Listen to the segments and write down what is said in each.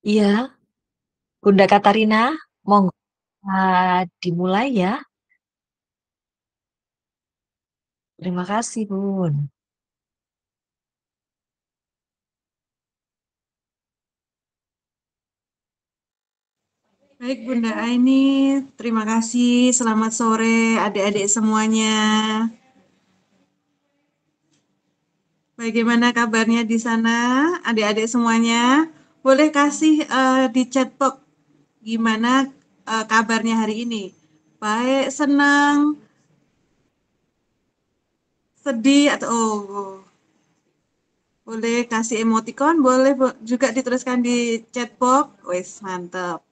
Iya, Bunda Katarina, monggo dimulai ya. Terima kasih, Bun. Baik Bunda Aini, terima kasih. Selamat sore adik-adik semuanya. Bagaimana kabarnya di sana, adik-adik semuanya? Boleh kasih di chat box gimana kabarnya hari ini? Baik, senang, sedih atau boleh kasih emoticon, boleh juga dituliskan di chat box. Wes, mantap.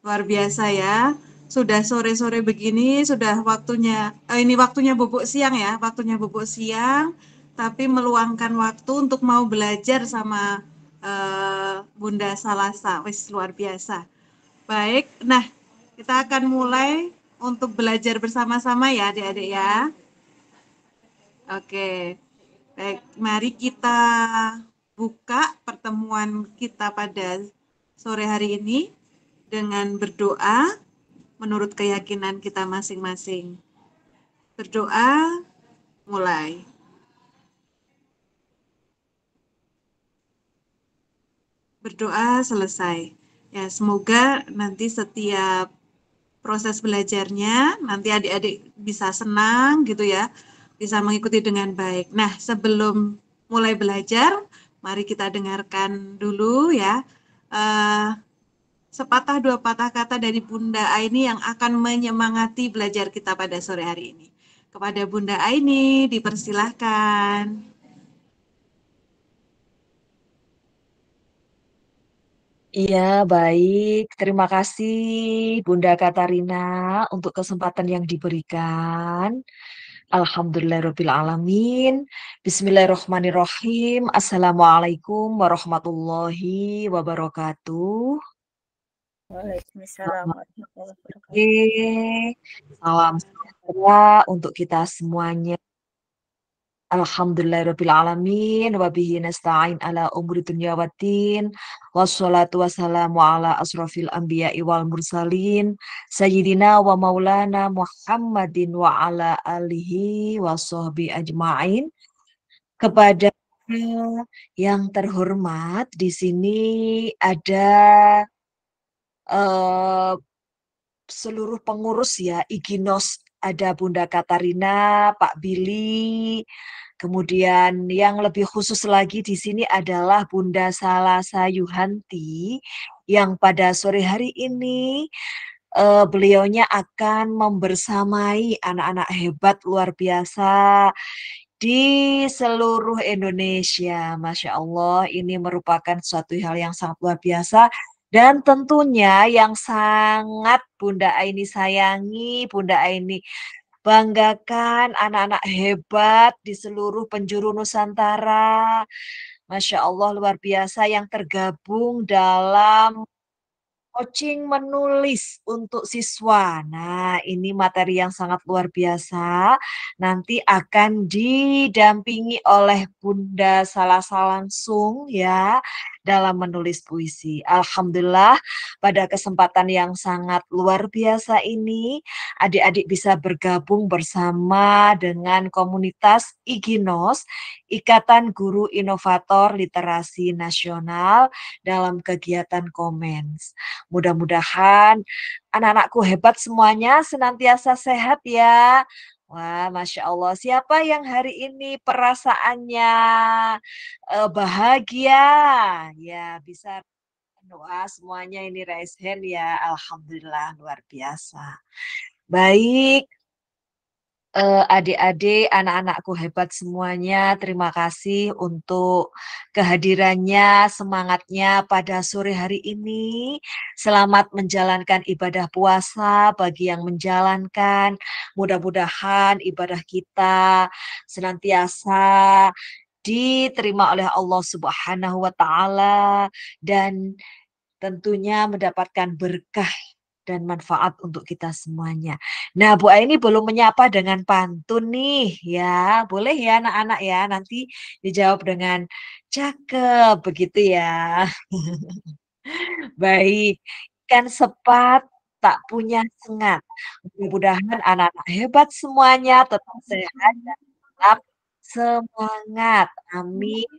Luar biasa ya. Sudah sore-sore begini, sudah waktunya, ini waktunya bubuk siang ya, waktunya bubuk siang, tapi meluangkan waktu untuk mau belajar sama Bunda Salasa. Wis luar biasa. Baik, nah kita akan mulai untuk belajar bersama-sama ya adik-adik ya. Oke, baik, mari kita buka pertemuan kita pada sore hari ini dengan berdoa menurut keyakinan kita masing-masing. Berdoa, mulai. Berdoa, selesai. Ya, semoga nanti setiap proses belajarnya, nanti adik-adik bisa senang gitu ya, bisa mengikuti dengan baik. Nah, sebelum mulai belajar, mari kita dengarkan dulu ya, eh, sepatah dua patah kata dari Bunda Aini yang akan menyemangati belajar kita pada sore hari ini. Kepada Bunda Aini, dipersilahkan. Iya, baik. Terima kasih, Bunda Katarina, untuk kesempatan yang diberikan. Alhamdulillahirrabbilalamin. Bismillahirrahmanirrahim. Assalamualaikum warahmatullahi wabarakatuh. Waalaikumsalam Selamat warahmatullahi wabarakatuh. sore. Salam sejahtera untuk kita semuanya. Alhamdulillahirrabbilalamin wa bihi nasta'in ala umuri dunya waddin wassalatu wassalamu ala asrafil anbiya'i wal mursalin sayyidina wa maulana Muhammadin wa ala alihi wa sahbihi ajma'in. Kepada yang terhormat, di sini ada eh, seluruh pengurus ya Iginos, ada Bunda Katarina, Pak Billy, kemudian yang lebih khusus lagi di sini adalah Bunda Salasa Yuhanti yang pada sore hari ini beliaunya akan membersamai anak-anak hebat luar biasa di seluruh Indonesia. Masya Allah, ini merupakan suatu hal yang sangat luar biasa. Dan tentunya yang sangat Bunda Aini sayangi, Bunda Aini banggakan anak-anak hebat di seluruh penjuru Nusantara. Masya Allah luar biasa yang tergabung dalam coaching menulis untuk siswa. Nah, ini materi yang sangat luar biasa. Nanti akan didampingi oleh Bunda Salasa langsung ya dalam menulis puisi. Alhamdulillah, pada kesempatan yang sangat luar biasa ini, adik-adik bisa bergabung bersama dengan komunitas IGINOS, Ikatan Guru Inovator Literasi Nasional, dalam kegiatan Komens. Mudah-mudahan anak-anakku hebat semuanya senantiasa sehat ya. Wah, Masya Allah. Siapa yang hari ini perasaannya bahagia? Ya, bisa doa semuanya ini raise hand ya. Alhamdulillah, luar biasa. Baik, adik-adik, anak-anakku hebat semuanya, terima kasih untuk kehadirannya, semangatnya pada sore hari ini. Selamat menjalankan ibadah puasa bagi yang menjalankan. Mudah-mudahan ibadah kita senantiasa diterima oleh Allah Subhanahu wa Ta'ala dan tentunya mendapatkan berkah dan manfaat untuk kita semuanya. Nah, Bu Aini belum menyapa dengan pantun nih, ya. Boleh ya anak-anak ya, nanti dijawab dengan cakep begitu ya. Baik, ikan sepat tak punya sengat. Mudah-mudahan anak-anak hebat semuanya tetap sehat dan tetap semangat. Amin.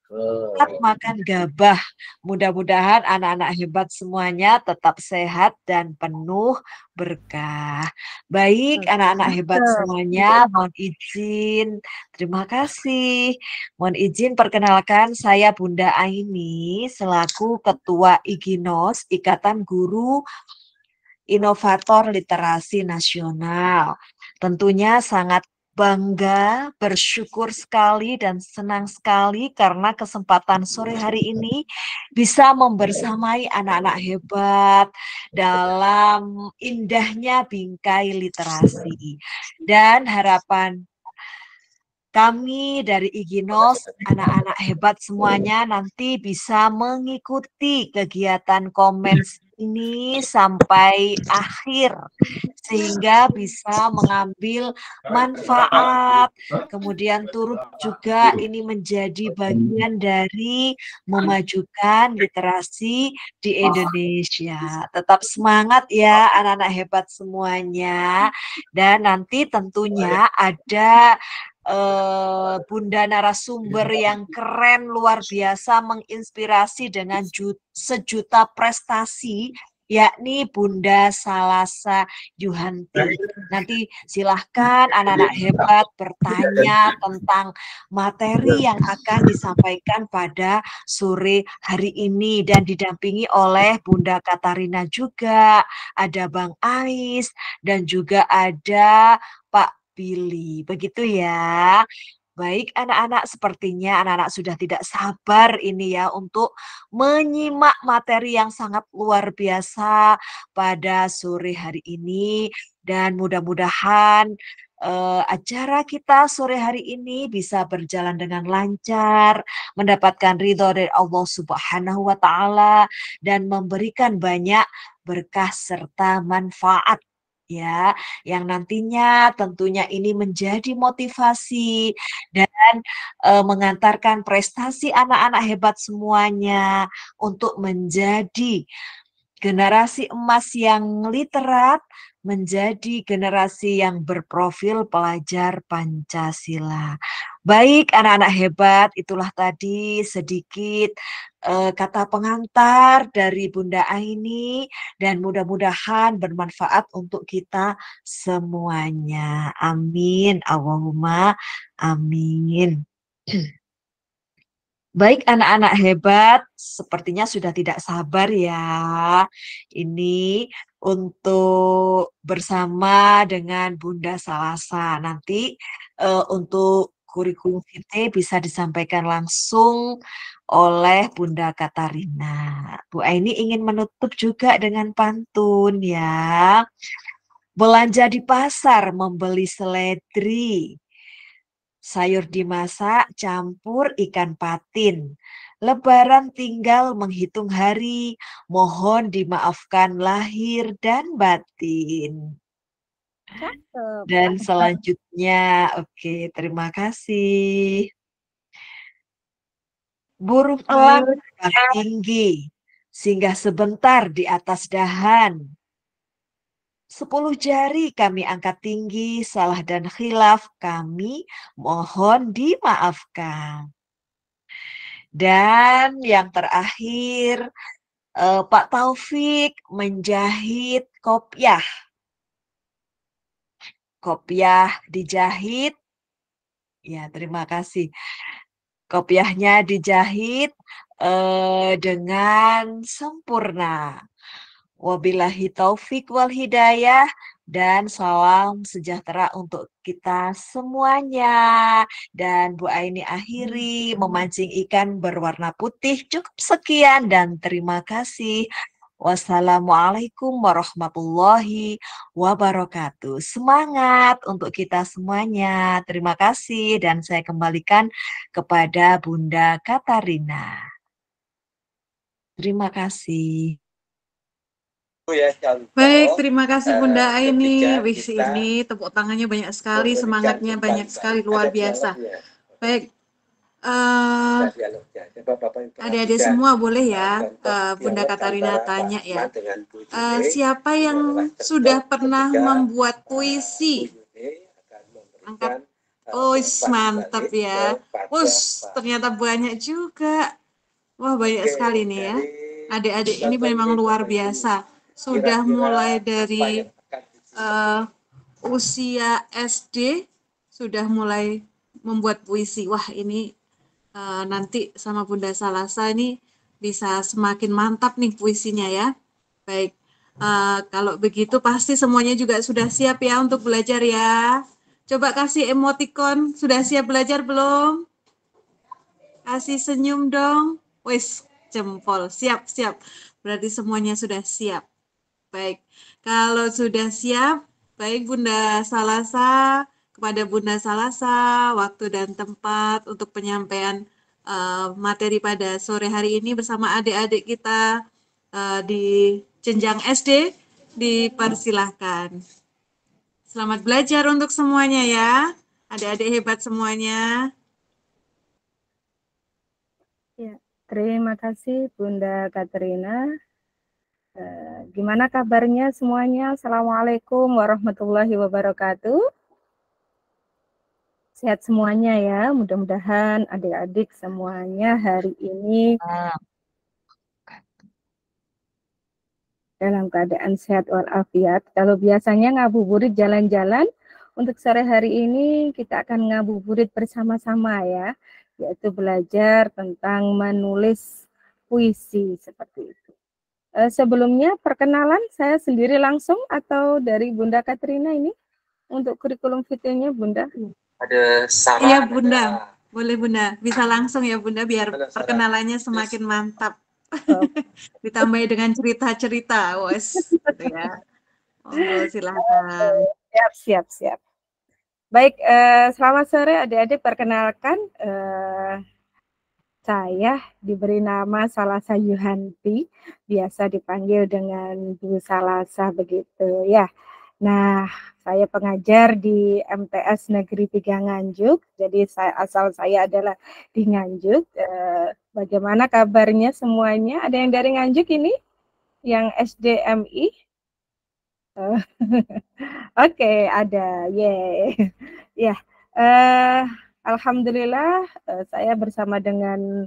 Tetap makan gabah. Mudah-mudahan anak-anak hebat semuanya tetap sehat dan penuh berkah. Baik, anak-anak hebat semuanya, mohon izin. Terima kasih. Mohon izin perkenalkan saya Bunda Aini selaku Ketua IGINOS, Ikatan Guru Inovator Literasi Nasional. Tentunya sangat bangga, bersyukur sekali dan senang sekali karena kesempatan sore hari ini bisa membersamai anak-anak hebat dalam indahnya bingkai literasi. Dan harapan kami dari IGINOS, anak-anak hebat semuanya nanti bisa mengikuti kegiatan Komens ini sampai akhir sehingga bisa mengambil manfaat, kemudian turut juga ini menjadi bagian dari memajukan literasi di Indonesia. Tetap semangat ya anak-anak hebat semuanya, dan nanti tentunya ada Bunda narasumber yang keren luar biasa menginspirasi dengan sejuta prestasi, yakni Bunda Salasa Yuhanti. Nanti silahkan anak-anak hebat bertanya tentang materi yang akan disampaikan pada sore hari ini dan didampingi oleh Bunda Katarina juga, ada Bang Ais dan juga ada Pak Billy. Begitu ya. Baik anak-anak, sepertinya anak-anak sudah tidak sabar ini ya untuk menyimak materi yang sangat luar biasa pada sore hari ini, dan mudah-mudahan acara kita sore hari ini bisa berjalan dengan lancar, mendapatkan ridho dari Allah Subhanahu wa taala dan memberikan banyak berkah serta manfaat ya, yang nantinya tentunya ini menjadi motivasi dan mengantarkan prestasi anak-anak hebat semuanya untuk menjadi generasi emas yang literat, menjadi generasi yang berprofil pelajar Pancasila. Baik, anak-anak hebat, itulah tadi sedikit kata pengantar dari Bunda Aini, dan mudah-mudahan bermanfaat untuk kita semuanya. Amin. Allahumma amin. Baik anak-anak hebat, sepertinya sudah tidak sabar ya. Ini untuk bersama dengan Bunda Salasa. Nanti untuk kurikulum vitae bisa disampaikan langsung oleh Bunda Katarina. Bu Aini ingin menutup juga dengan pantun ya. Belanja di pasar membeli seledri. Sayur dimasak campur ikan patin. Lebaran tinggal menghitung hari, mohon dimaafkan lahir dan batin. Cakep. Dan selanjutnya, oke, terima kasih. Burung elang Baik, terbang tinggi, singgah sebentar di atas dahan. 10 jari kami angkat tinggi, salah dan khilaf kami mohon dimaafkan. Dan yang terakhir, Pak Taufik menjahit kopiah. Kopiah dijahit, ya terima kasih. Kopiahnya dijahit dengan sempurna. Wabillahi taufik wal hidayah, dan salam sejahtera untuk kita semuanya. Dan Bu Aini akhiri memancing ikan berwarna putih. Cukup sekian dan terima kasih. Wassalamualaikum warahmatullahi wabarakatuh. Semangat untuk kita semuanya. Terima kasih dan saya kembalikan kepada Bunda Katarina. Terima kasih. baik, terima kasih Bunda Aini. Wih, ini tepuk tangannya banyak sekali, semangatnya banyak sekali, luar biasa. Baik, Adik-adik semua boleh ya, Bunda Katarina tanya ya. Siapa yang sudah pernah membuat puisi? Angkat. Oh, mantap ya. Ternyata banyak juga. Wah, banyak sekali nih ya. Adik-adik ini memang luar biasa. Sudah mulai dari usia SD, sudah mulai membuat puisi. Wah, ini nanti sama Bunda Salasa ini bisa semakin mantap nih puisinya ya. Baik, kalau begitu pasti semuanya juga sudah siap ya untuk belajar ya. Coba kasih emoticon, sudah siap belajar belum? Kasih senyum dong. Wis, jempol, siap. Berarti semuanya sudah siap. Baik, kalau sudah siap, baik Bunda Salasa, kepada Bunda Salasa, waktu dan tempat untuk penyampaian materi pada sore hari ini bersama adik-adik kita di jenjang SD, dipersilahkan. Selamat belajar untuk semuanya ya, adik-adik hebat semuanya. Ya, terima kasih Bunda Katrina. Gimana kabarnya semuanya? Assalamualaikum warahmatullahi wabarakatuh. Sehat semuanya ya, mudah-mudahan adik-adik semuanya hari ini dalam keadaan sehat walafiat. Kalau biasanya ngabuburit jalan-jalan, untuk sore hari ini kita akan ngabuburit bersama-sama ya, yaitu belajar tentang menulis puisi seperti itu. Sebelumnya perkenalan saya sendiri langsung atau dari Bunda Katrina ini untuk kurikulum vitae-nya Bunda? Iya Bunda, boleh Bunda, bisa langsung ya Bunda biar perkenalannya semakin mantap. Ditambah dengan cerita-cerita, wes, gitu ya. Monggo silakan. Siap. Baik, selamat sore adik-adik. Perkenalkan, saya diberi nama Salasa Yuhanti, biasa dipanggil dengan Bu Salasa begitu ya. Nah, saya pengajar di MTS Negeri 3 Nganjuk, jadi asal saya adalah di Nganjuk. Bagaimana kabarnya semuanya? Ada yang dari Nganjuk ini? Yang SDMI? Oke, ada. Yeay. Ya, alhamdulillah saya bersama dengan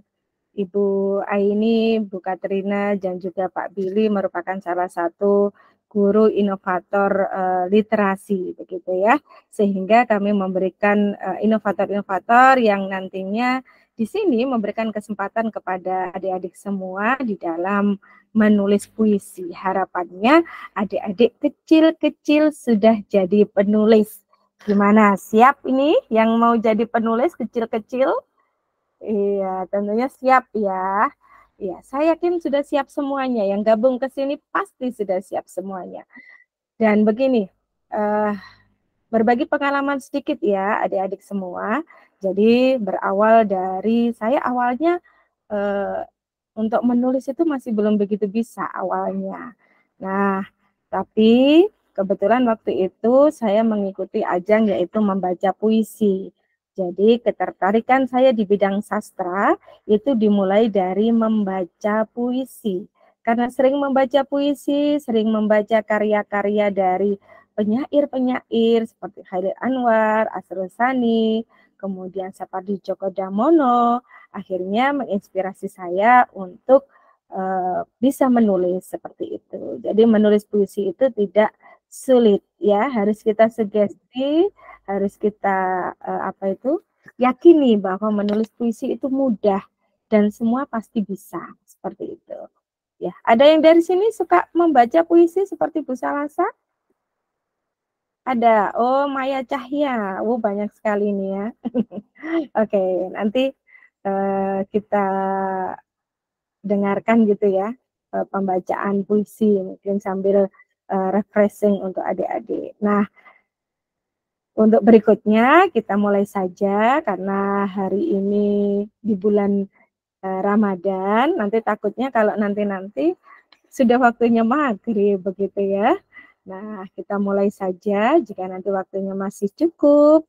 Ibu Aini, Bu Katrina, dan juga Pak Billy merupakan salah satu guru inovator literasi, begitu ya. Sehingga kami memberikan inovator-inovator yang nantinya di sini memberikan kesempatan kepada adik-adik semua di dalam menulis puisi. Harapannya adik-adik kecil-kecil sudah jadi penulis. Gimana? Siap ini yang mau jadi penulis kecil-kecil? Iya, tentunya siap ya. Ya, saya yakin sudah siap semuanya. Yang gabung ke sini pasti sudah siap semuanya. Dan begini, berbagi pengalaman sedikit ya adik-adik semua. Jadi berawal dari saya awalnya untuk menulis itu masih belum begitu bisa awalnya. Nah, tapi kebetulan waktu itu saya mengikuti ajang yaitu membaca puisi. Jadi ketertarikan saya di bidang sastra itu dimulai dari membaca puisi. Karena sering membaca puisi, sering membaca karya-karya dari penyair-penyair seperti Khairil Anwar, Asrul Sani, kemudian Sapardi Djoko Damono, akhirnya menginspirasi saya untuk bisa menulis seperti itu. Jadi menulis puisi itu tidak sulit ya, harus kita sugesti, harus kita yakini bahwa menulis puisi itu mudah dan semua pasti bisa seperti itu. Ya, ada yang dari sini suka membaca puisi seperti Bu Salasa? Ada. Oh, Maya Cahya. Oh, banyak sekali ini ya. Oke, nanti kita dengarkan gitu ya pembacaan puisi mungkin sambil refreshing untuk adik-adik. Nah, untuk berikutnya kita mulai saja karena hari ini di bulan Ramadan, nanti takutnya kalau nanti sudah waktunya maghrib begitu ya. Nah, kita mulai saja jika nanti waktunya masih cukup.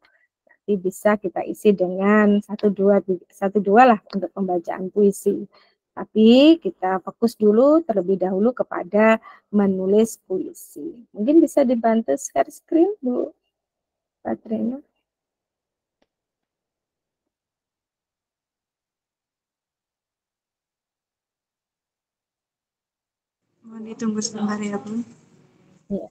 Jadi bisa kita isi dengan satu dua lah untuk pembacaan puisi. Tapi kita fokus dulu terlebih dahulu kepada menulis puisi. Mungkin bisa dibantu share screen, Bu Katrina. Mohon ditunggu sebentar ya, Bu. Ya.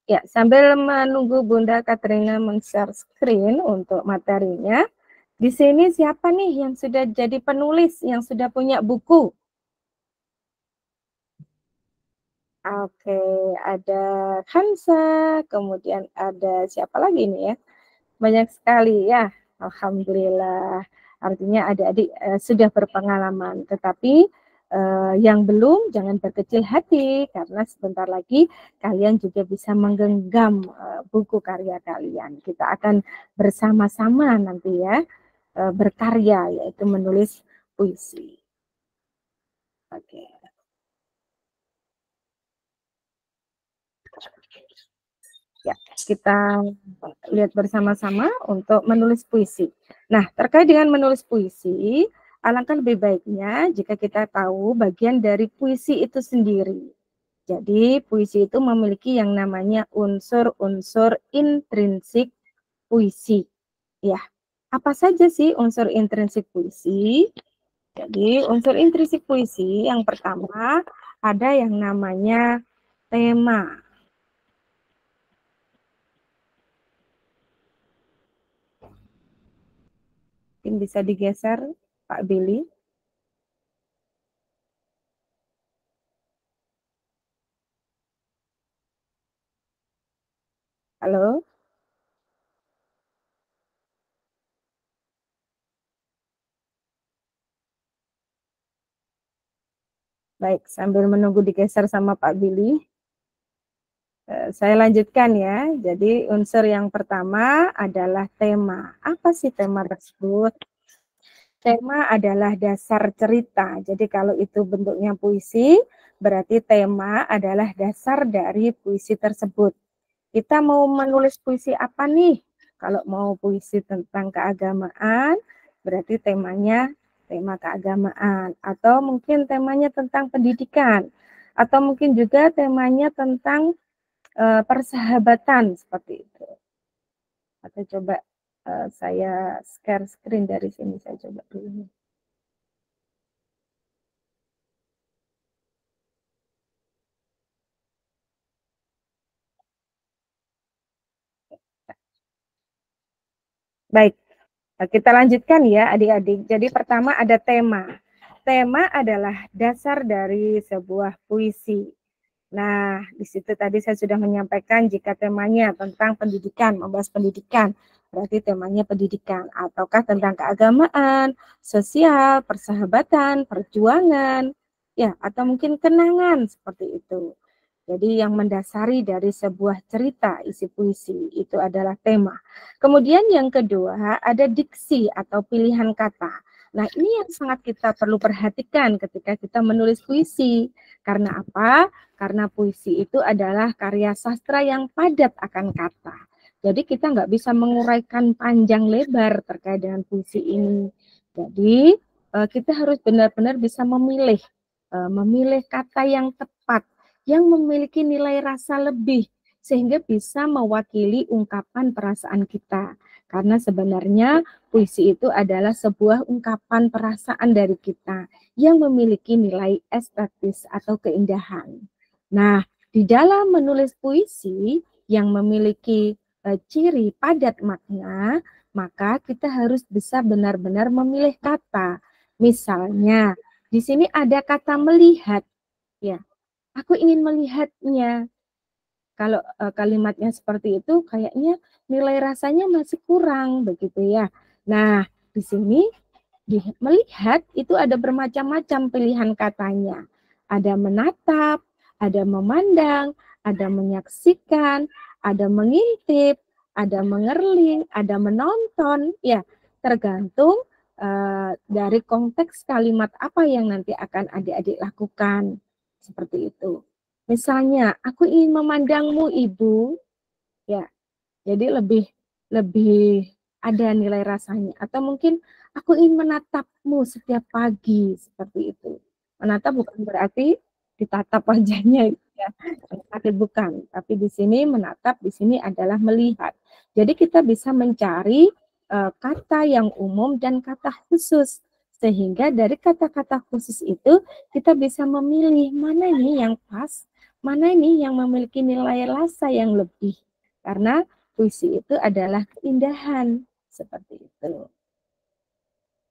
Ya, sambil menunggu Bunda Katrina men-share screen untuk materinya, di sini siapa nih yang sudah jadi penulis, yang sudah punya buku? Oke, ada Hansa, kemudian ada siapa lagi nih ya? Banyak sekali ya, alhamdulillah. Artinya adik-adik sudah berpengalaman, tetapi yang belum jangan berkecil hati karena sebentar lagi kalian juga bisa menggenggam buku karya kalian. Kita akan bersama-sama nanti ya berkarya, yaitu menulis puisi. Oke. Ya, kita lihat bersama-sama untuk menulis puisi. Nah, terkait dengan menulis puisi, alangkah lebih baiknya jika kita tahu bagian dari puisi itu sendiri. Jadi, puisi itu memiliki yang namanya unsur-unsur intrinsik puisi. Ya, apa saja sih unsur intrinsik puisi? Jadi, unsur intrinsik puisi yang pertama ada yang namanya tema. Mungkin bisa digeser, Pak Billy. Halo? Baik, sambil menunggu digeser sama Pak Billy, saya lanjutkan ya. Jadi unsur yang pertama adalah tema. Apa sih tema tersebut? Tema adalah dasar cerita. Jadi kalau itu bentuknya puisi, berarti tema adalah dasar dari puisi tersebut. Kita mau menulis puisi apa nih? Kalau mau puisi tentang keagamaan, berarti temanya tema keagamaan. Atau mungkin temanya tentang pendidikan. Atau mungkin juga temanya tentang persahabatan, seperti itu. Atau coba saya share screen dari sini, saya coba dulu. Baik, kita lanjutkan ya adik-adik. Jadi pertama ada tema. Tema adalah dasar dari sebuah puisi. Nah, di situ tadi saya sudah menyampaikan jika temanya tentang pendidikan, membahas pendidikan, berarti temanya pendidikan. Ataukah tentang keagamaan, sosial, persahabatan, perjuangan, ya, atau mungkin kenangan, seperti itu. Jadi yang mendasari dari sebuah cerita isi puisi itu adalah tema. Kemudian yang kedua ada diksi atau pilihan kata. Nah ini yang sangat kita perlu perhatikan ketika kita menulis puisi. Karena apa? Karena puisi itu adalah karya sastra yang padat akan kata. Jadi kita nggak bisa menguraikan panjang lebar terkait dengan puisi ini. Jadi kita harus benar-benar bisa memilih kata yang tepat, yang memiliki nilai rasa lebih, sehingga bisa mewakili ungkapan perasaan kita. Karena sebenarnya puisi itu adalah sebuah ungkapan perasaan dari kita yang memiliki nilai estetis atau keindahan. Nah, di dalam menulis puisi yang memiliki ciri padat makna, maka kita harus bisa benar-benar memilih kata. Misalnya, di sini ada kata melihat, ya. Aku ingin melihatnya. Kalau kalimatnya seperti itu, kayaknya nilai rasanya masih kurang, begitu ya. Nah, di sini melihat itu ada bermacam-macam pilihan katanya. Ada menatap, ada memandang, ada menyaksikan, ada mengintip, ada mengerling, ada menonton, ya tergantung dari konteks kalimat apa yang nanti akan adik-adik lakukan, seperti itu. Misalnya, aku ingin memandangmu ibu, ya, jadi lebih ada nilai rasanya. Atau mungkin aku ingin menatapmu setiap pagi, seperti itu. Menatap bukan berarti ditatap wajahnya, ya, tapi bukan. Tapi di sini menatap, di sini adalah melihat. Jadi kita bisa mencari kata yang umum dan kata khusus. Sehingga dari kata-kata khusus itu kita bisa memilih mana ini yang pas, mana ini yang memiliki nilai rasa yang lebih. Karena puisi itu adalah keindahan, seperti itu.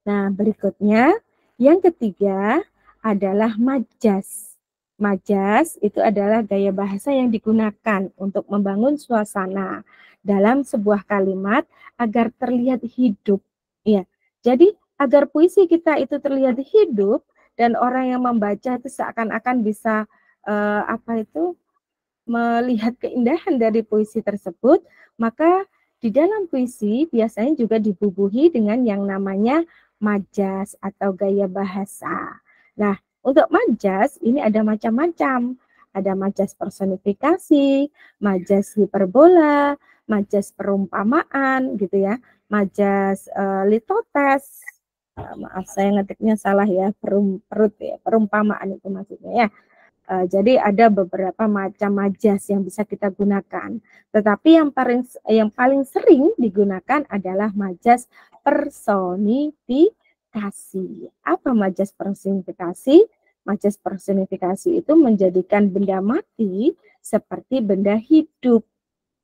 Nah, berikutnya yang ketiga adalah majas. Majas itu adalah gaya bahasa yang digunakan untuk membangun suasana dalam sebuah kalimat agar terlihat hidup. Ya, jadi agar puisi kita itu terlihat hidup dan orang yang membaca itu seakan-akan bisa melihat keindahan dari puisi tersebut, maka di dalam puisi biasanya juga dibubuhi dengan yang namanya majas atau gaya bahasa. Nah, untuk majas ini ada macam-macam. Ada majas personifikasi, majas hiperbola, majas perumpamaan gitu ya, majas litotes. Maaf saya ngetiknya salah ya, perumpamaan itu maksudnya ya. Jadi ada beberapa macam majas yang bisa kita gunakan. Tetapi yang paling sering digunakan adalah majas personifikasi. Apa majas personifikasi? Majas personifikasi itu menjadikan benda mati seperti benda hidup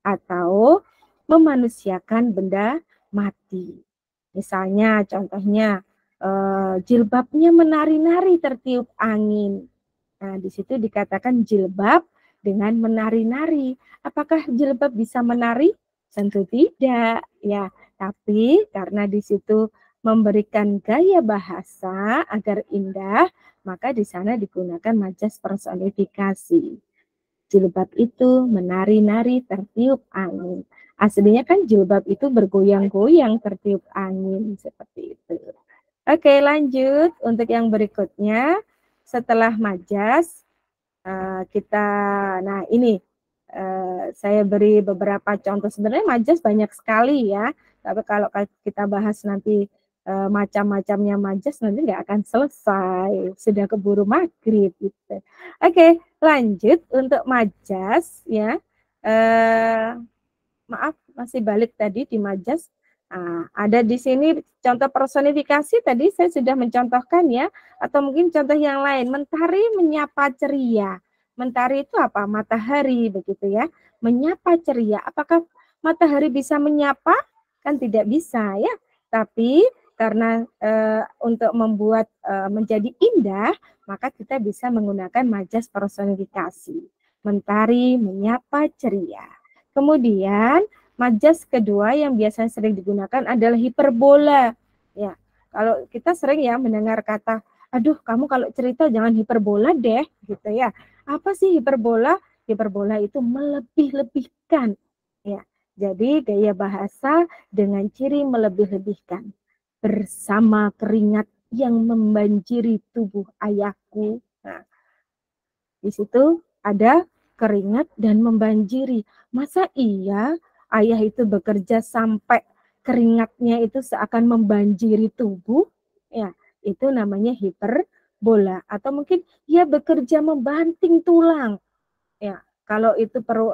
atau memanusiakan benda mati. Misalnya contohnya jilbabnya menari-nari tertiup angin. Nah, di situ dikatakan jilbab dengan menari-nari. Apakah jilbab bisa menari? Tentu tidak, ya. Tapi karena di situ memberikan gaya bahasa agar indah, maka di sana digunakan majas personifikasi. Jilbab itu menari-nari tertiup angin. Aslinya kan jilbab itu bergoyang-goyang tertiup angin, seperti itu. Oke, lanjut untuk yang berikutnya. Setelah majas, nah ini saya beri beberapa contoh. Sebenarnya majas banyak sekali ya, tapi kalau kita bahas nanti macam-macamnya majas nanti nggak akan selesai, sudah keburu maghrib gitu. Oke, lanjut untuk majas ya. Maaf masih balik tadi di majas. Nah, ada di sini contoh personifikasi tadi saya sudah mencontohkan ya, atau mungkin contoh yang lain. Mentari menyapa ceria. Mentari itu apa? Matahari begitu ya. Menyapa ceria. Apakah matahari bisa menyapa? Kan tidak bisa ya. Tapi karena untuk membuat menjadi indah, maka kita bisa menggunakan majas personifikasi. Mentari menyapa ceria. Kemudian majas kedua yang biasanya sering digunakan adalah hiperbola. Ya, kalau kita sering ya mendengar kata, aduh kamu kalau cerita jangan hiperbola deh, gitu ya. Apa sih hiperbola? Hiperbola itu melebih-lebihkan. Ya, jadi gaya bahasa dengan ciri melebih-lebihkan. Bersama keringat yang membanjiri tubuh ayahku. Nah, di situ ada keringat dan membanjiri. Masa iya ayah itu bekerja sampai keringatnya itu seakan membanjiri tubuh? Ya, itu namanya hiperbola. Atau mungkin ia bekerja membanting tulang. Ya, kalau itu perlu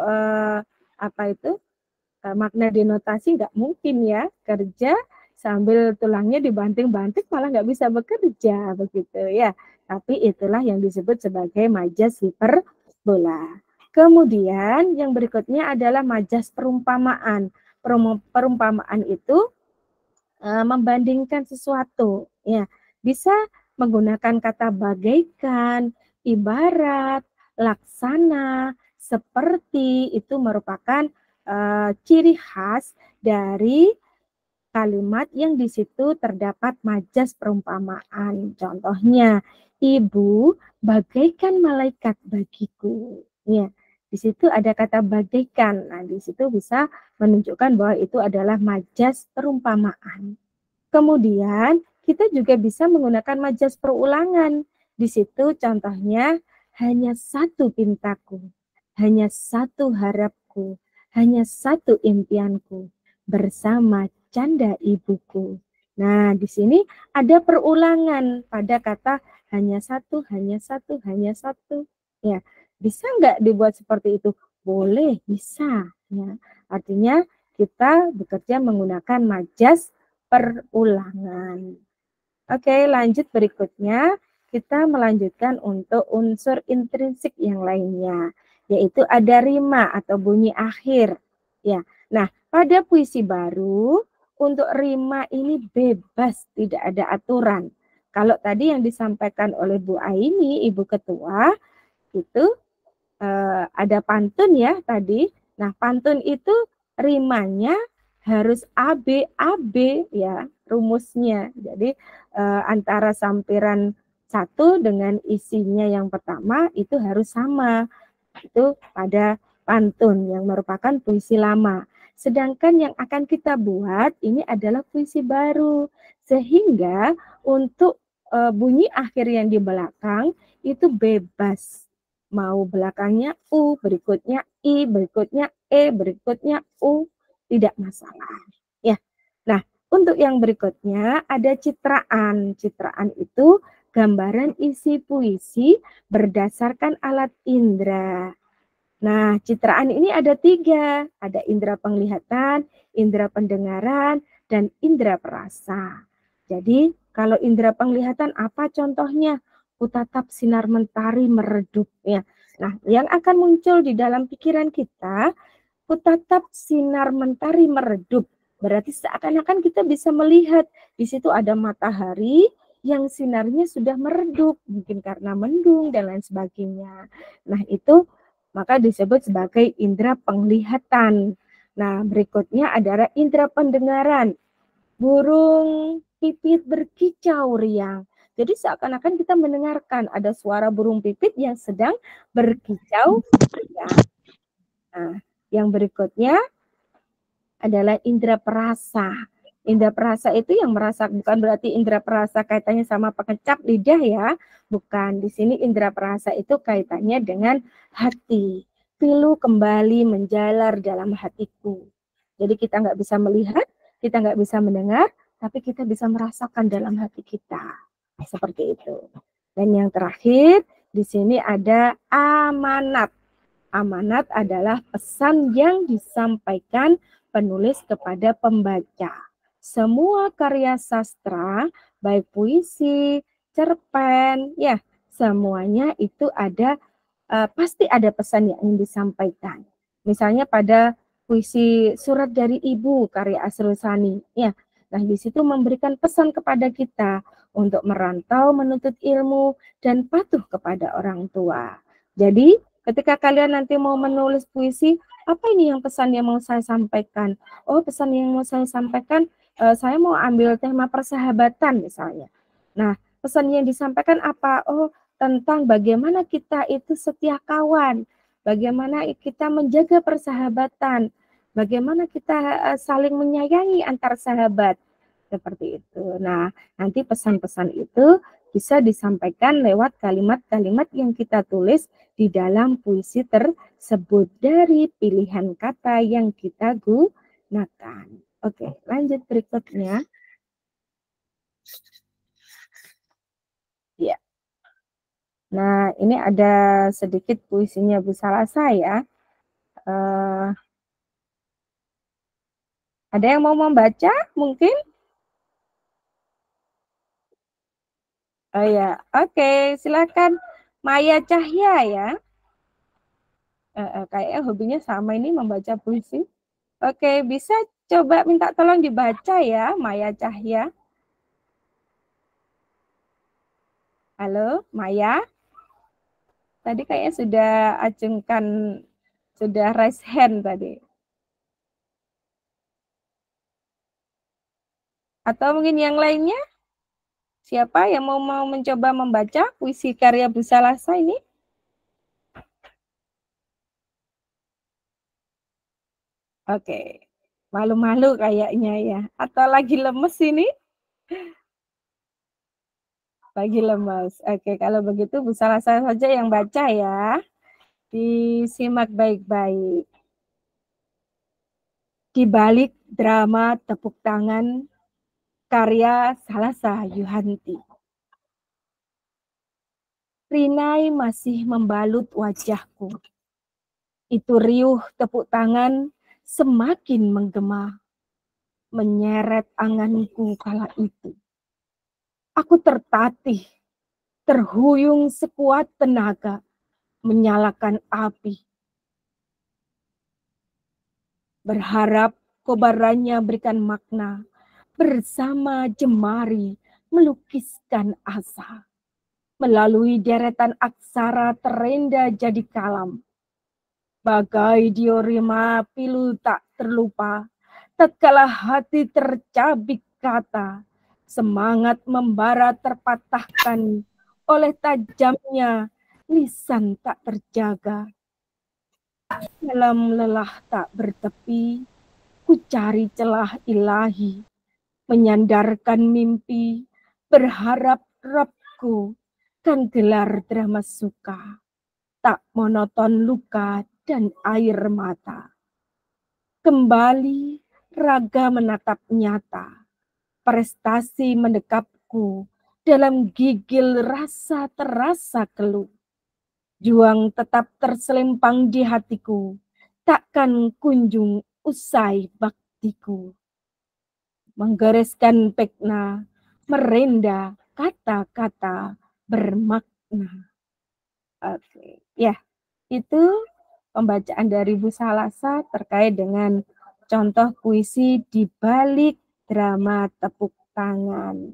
makna denotasi nggak mungkin ya, kerja sambil tulangnya dibanting-banting malah nggak bisa bekerja begitu ya. Tapi itulah yang disebut sebagai majas hiperbola. Kemudian yang berikutnya adalah majas perumpamaan. Perumpamaan itu membandingkan sesuatu, ya. Bisa menggunakan kata bagaikan, ibarat, laksana, seperti, itu merupakan ciri khas dari kalimat yang di situ terdapat majas perumpamaan. Contohnya, ibu bagaikan malaikat bagiku. Ya, di situ ada kata bagaikan. Nah, di situ bisa menunjukkan bahwa itu adalah majas perumpamaan. Kemudian, kita juga bisa menggunakan majas perulangan. Di situ contohnya, hanya satu pintaku, hanya satu harapku, hanya satu impianku, bersama canda ibuku. Nah, di sini ada perulangan pada kata hanya satu, hanya satu, hanya satu. Ya, bisa nggak dibuat seperti itu? Boleh, bisa. Ya, artinya kita bekerja menggunakan majas perulangan. Oke, lanjut berikutnya. Kita melanjutkan untuk unsur intrinsik yang lainnya, yaitu ada rima atau bunyi akhir. Ya, nah pada puisi baru untuk rima ini bebas, tidak ada aturan. Kalau tadi yang disampaikan oleh Bu Aini, Ibu Ketua, itu ada pantun ya tadi. Nah pantun itu rimanya harus AB ya rumusnya. Jadi antara sampiran satu dengan isinya yang pertama itu harus sama. Itu pada pantun yang merupakan puisi lama. Sedangkan yang akan kita buat ini adalah puisi baru. Sehingga untuk bunyi akhir yang di belakang itu bebas. Mau belakangnya U, berikutnya I, berikutnya E, berikutnya U, tidak masalah. Ya. Nah, untuk yang berikutnya ada citraan. Citraan itu gambaran isi puisi berdasarkan alat indera. Nah, citraan ini ada 3. Ada indera penglihatan, indera pendengaran, dan indera perasa. Jadi, kalau indera penglihatan apa contohnya? Kutatap sinar mentari meredup. Ya. Nah, yang akan muncul di dalam pikiran kita, kutatap sinar mentari meredup. Berarti seakan-akan kita bisa melihat di situ ada matahari yang sinarnya sudah meredup, mungkin karena mendung dan lain sebagainya. Nah, itu maka disebut sebagai indera penglihatan. Nah, berikutnya adalah indera pendengaran. Burung pipit berkicau riang. Jadi seakan-akan kita mendengarkan ada suara burung pipit yang sedang berkicau riang. Nah, yang berikutnya adalah indera perasa. Indera perasa itu yang merasa, bukan berarti indera perasa kaitannya sama pengecap lidah ya. Bukan, di sini indera perasa itu kaitannya dengan hati. Pilu kembali menjalar dalam hatiku. Jadi kita nggak bisa melihat, kita nggak bisa mendengar, tapi kita bisa merasakan dalam hati kita. Seperti itu. Dan yang terakhir, di sini ada amanat. Amanat adalah pesan yang disampaikan penulis kepada pembaca. Semua karya sastra, baik puisi, cerpen, ya semuanya itu ada pasti ada pesan yang ingin disampaikan. Misalnya pada puisi Surat dari Ibu karya Asrul Sani, ya. Nah, di situ memberikan pesan kepada kita untuk merantau menuntut ilmu dan patuh kepada orang tua. Jadi, ketika kalian nanti mau menulis puisi, apa ini yang pesan yang mau saya sampaikan? Oh, pesan yang mau saya sampaikan, saya mau ambil tema persahabatan misalnya. Nah, pesan yang disampaikan apa? Oh, tentang bagaimana kita itu setia kawan, bagaimana kita menjaga persahabatan, bagaimana kita saling menyayangi antar sahabat, seperti itu. Nah, nanti pesan-pesan itu bisa disampaikan lewat kalimat-kalimat yang kita tulis di dalam puisi tersebut dari pilihan kata yang kita gunakan. Oke, lanjut berikutnya. Ya. Nah, ini ada sedikit puisinya Bu Salasa ya. Ada yang mau membaca mungkin? Oh ya, oke, silakan Maya Cahya ya. Kayaknya hobinya sama ini membaca puisi. Oke, bisa coba minta tolong dibaca ya, Maya Cahya. Halo, Maya. Tadi kayaknya sudah acungkan, sudah raise hand tadi. Atau mungkin yang lainnya? Siapa yang mau mencoba membaca puisi karya Bu Salasa ini? Oke, malu-malu kayaknya ya. Atau lagi lemes ini? Pagi lemas. Oke, kalau begitu Bu Salasa saja yang baca ya. Disimak baik-baik. Di balik drama tepuk tangan karya Salasa Yuhanti. Rinai masih membalut wajahku. Itu riuh tepuk tangan semakin menggema, menyeret anganku kala itu. Aku tertatih, terhuyung sekuat tenaga, menyalakan api. Berharap kobarannya berikan makna, bersama jemari melukiskan asa. Melalui deretan aksara terenda jadi kalam. Bagai diorama pilu tak terlupa, tatkala hati tercabik kata, semangat membara terpatahkan oleh tajamnya lisan tak terjaga. Dalam lelah tak bertepi, ku cari celah ilahi, menyandarkan mimpi, berharap Rabku kan gelar drama suka, tak monoton luka dan air mata. Kembali raga menatap nyata, prestasi mendekapku, dalam gigil rasa terasa keluh. Juang tetap terselempang di hatiku, takkan kunjung usai baktiku. Menggoreskan pekna, merenda kata-kata bermakna. Oke, ya, itu pembacaan dari Bu Salasa terkait dengan contoh puisi di balik drama tepuk tangan.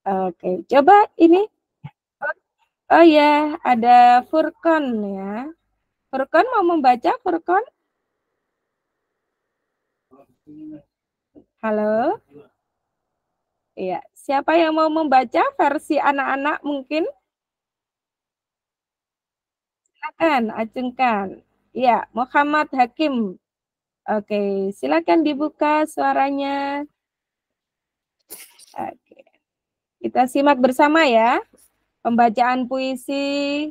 Oke, coba ini. Oh ya, ada Furkon ya. Furkon mau membaca, Furkon? Halo? Iya, siapa yang mau membaca versi anak-anak mungkin? Silakan, acungkan. Iya, Muhammad Hakim. Oke, silakan dibuka suaranya. Oke. Kita simak bersama ya. Pembacaan puisi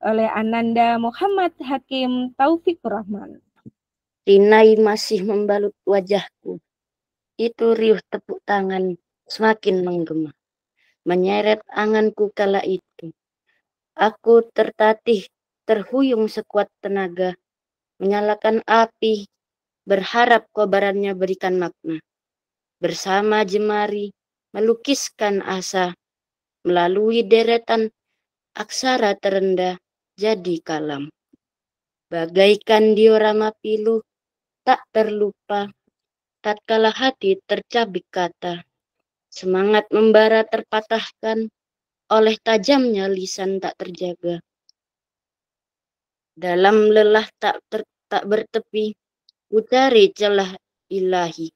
oleh Ananda Muhammad Hakim Taufikur Rahman. Rinai masih membalut wajahku. Itu riuh tepuk tangan semakin menggema, menyeret anganku kala itu. Aku tertatih, terhuyung sekuat tenaga, menyalakan api, berharap kobarannya berikan makna. Bersama jemari, melukiskan asa, melalui deretan aksara terendah jadi kalam. Bagaikan diorama pilu, tak terlupa, tatkala hati tercabik kata. Semangat membara terpatahkan oleh tajamnya lisan tak terjaga. Dalam lelah tak bertepi, ku cari celah ilahi,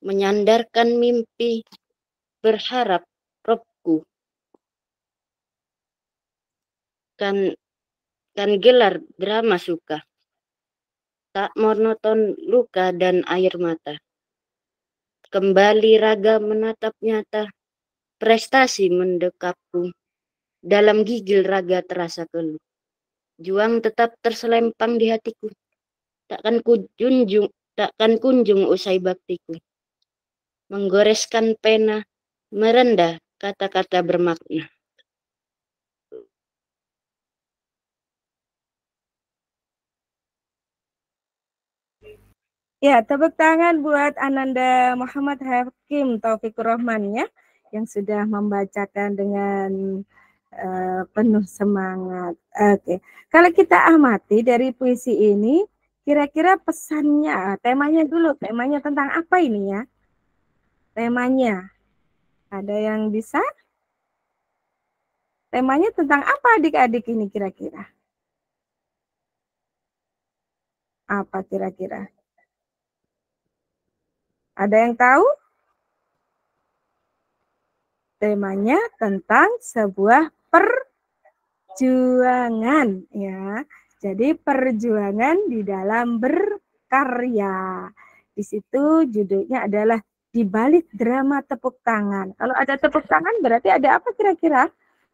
menyandarkan mimpi, berharap Robku kan gelar drama suka, tak monoton luka dan air mata. Kembali raga menatap nyata, prestasi mendekapku, dalam gigil raga terasa keluh. Juang tetap terselempang di hatiku, takkan kunjung usai baktiku. Menggoreskan pena, merendah kata-kata bermakna. Ya, tepuk tangan buat Ananda Muhammad Hakim Taufikur Rahman ya, yang sudah membacakan dengan penuh semangat. Oke, kalau kita amati dari puisi ini, kira-kira pesannya, temanya dulu, temanya tentang apa ini ya? Temanya, ada yang bisa? Temanya tentang apa adik-adik ini kira-kira? Apa kira-kira? Ada yang tahu? Temanya tentang sebuah perjuangan ya. Jadi perjuangan di dalam berkarya. Di situ judulnya adalah di balik drama tepuk tangan. Kalau ada tepuk tangan berarti ada apa kira-kira?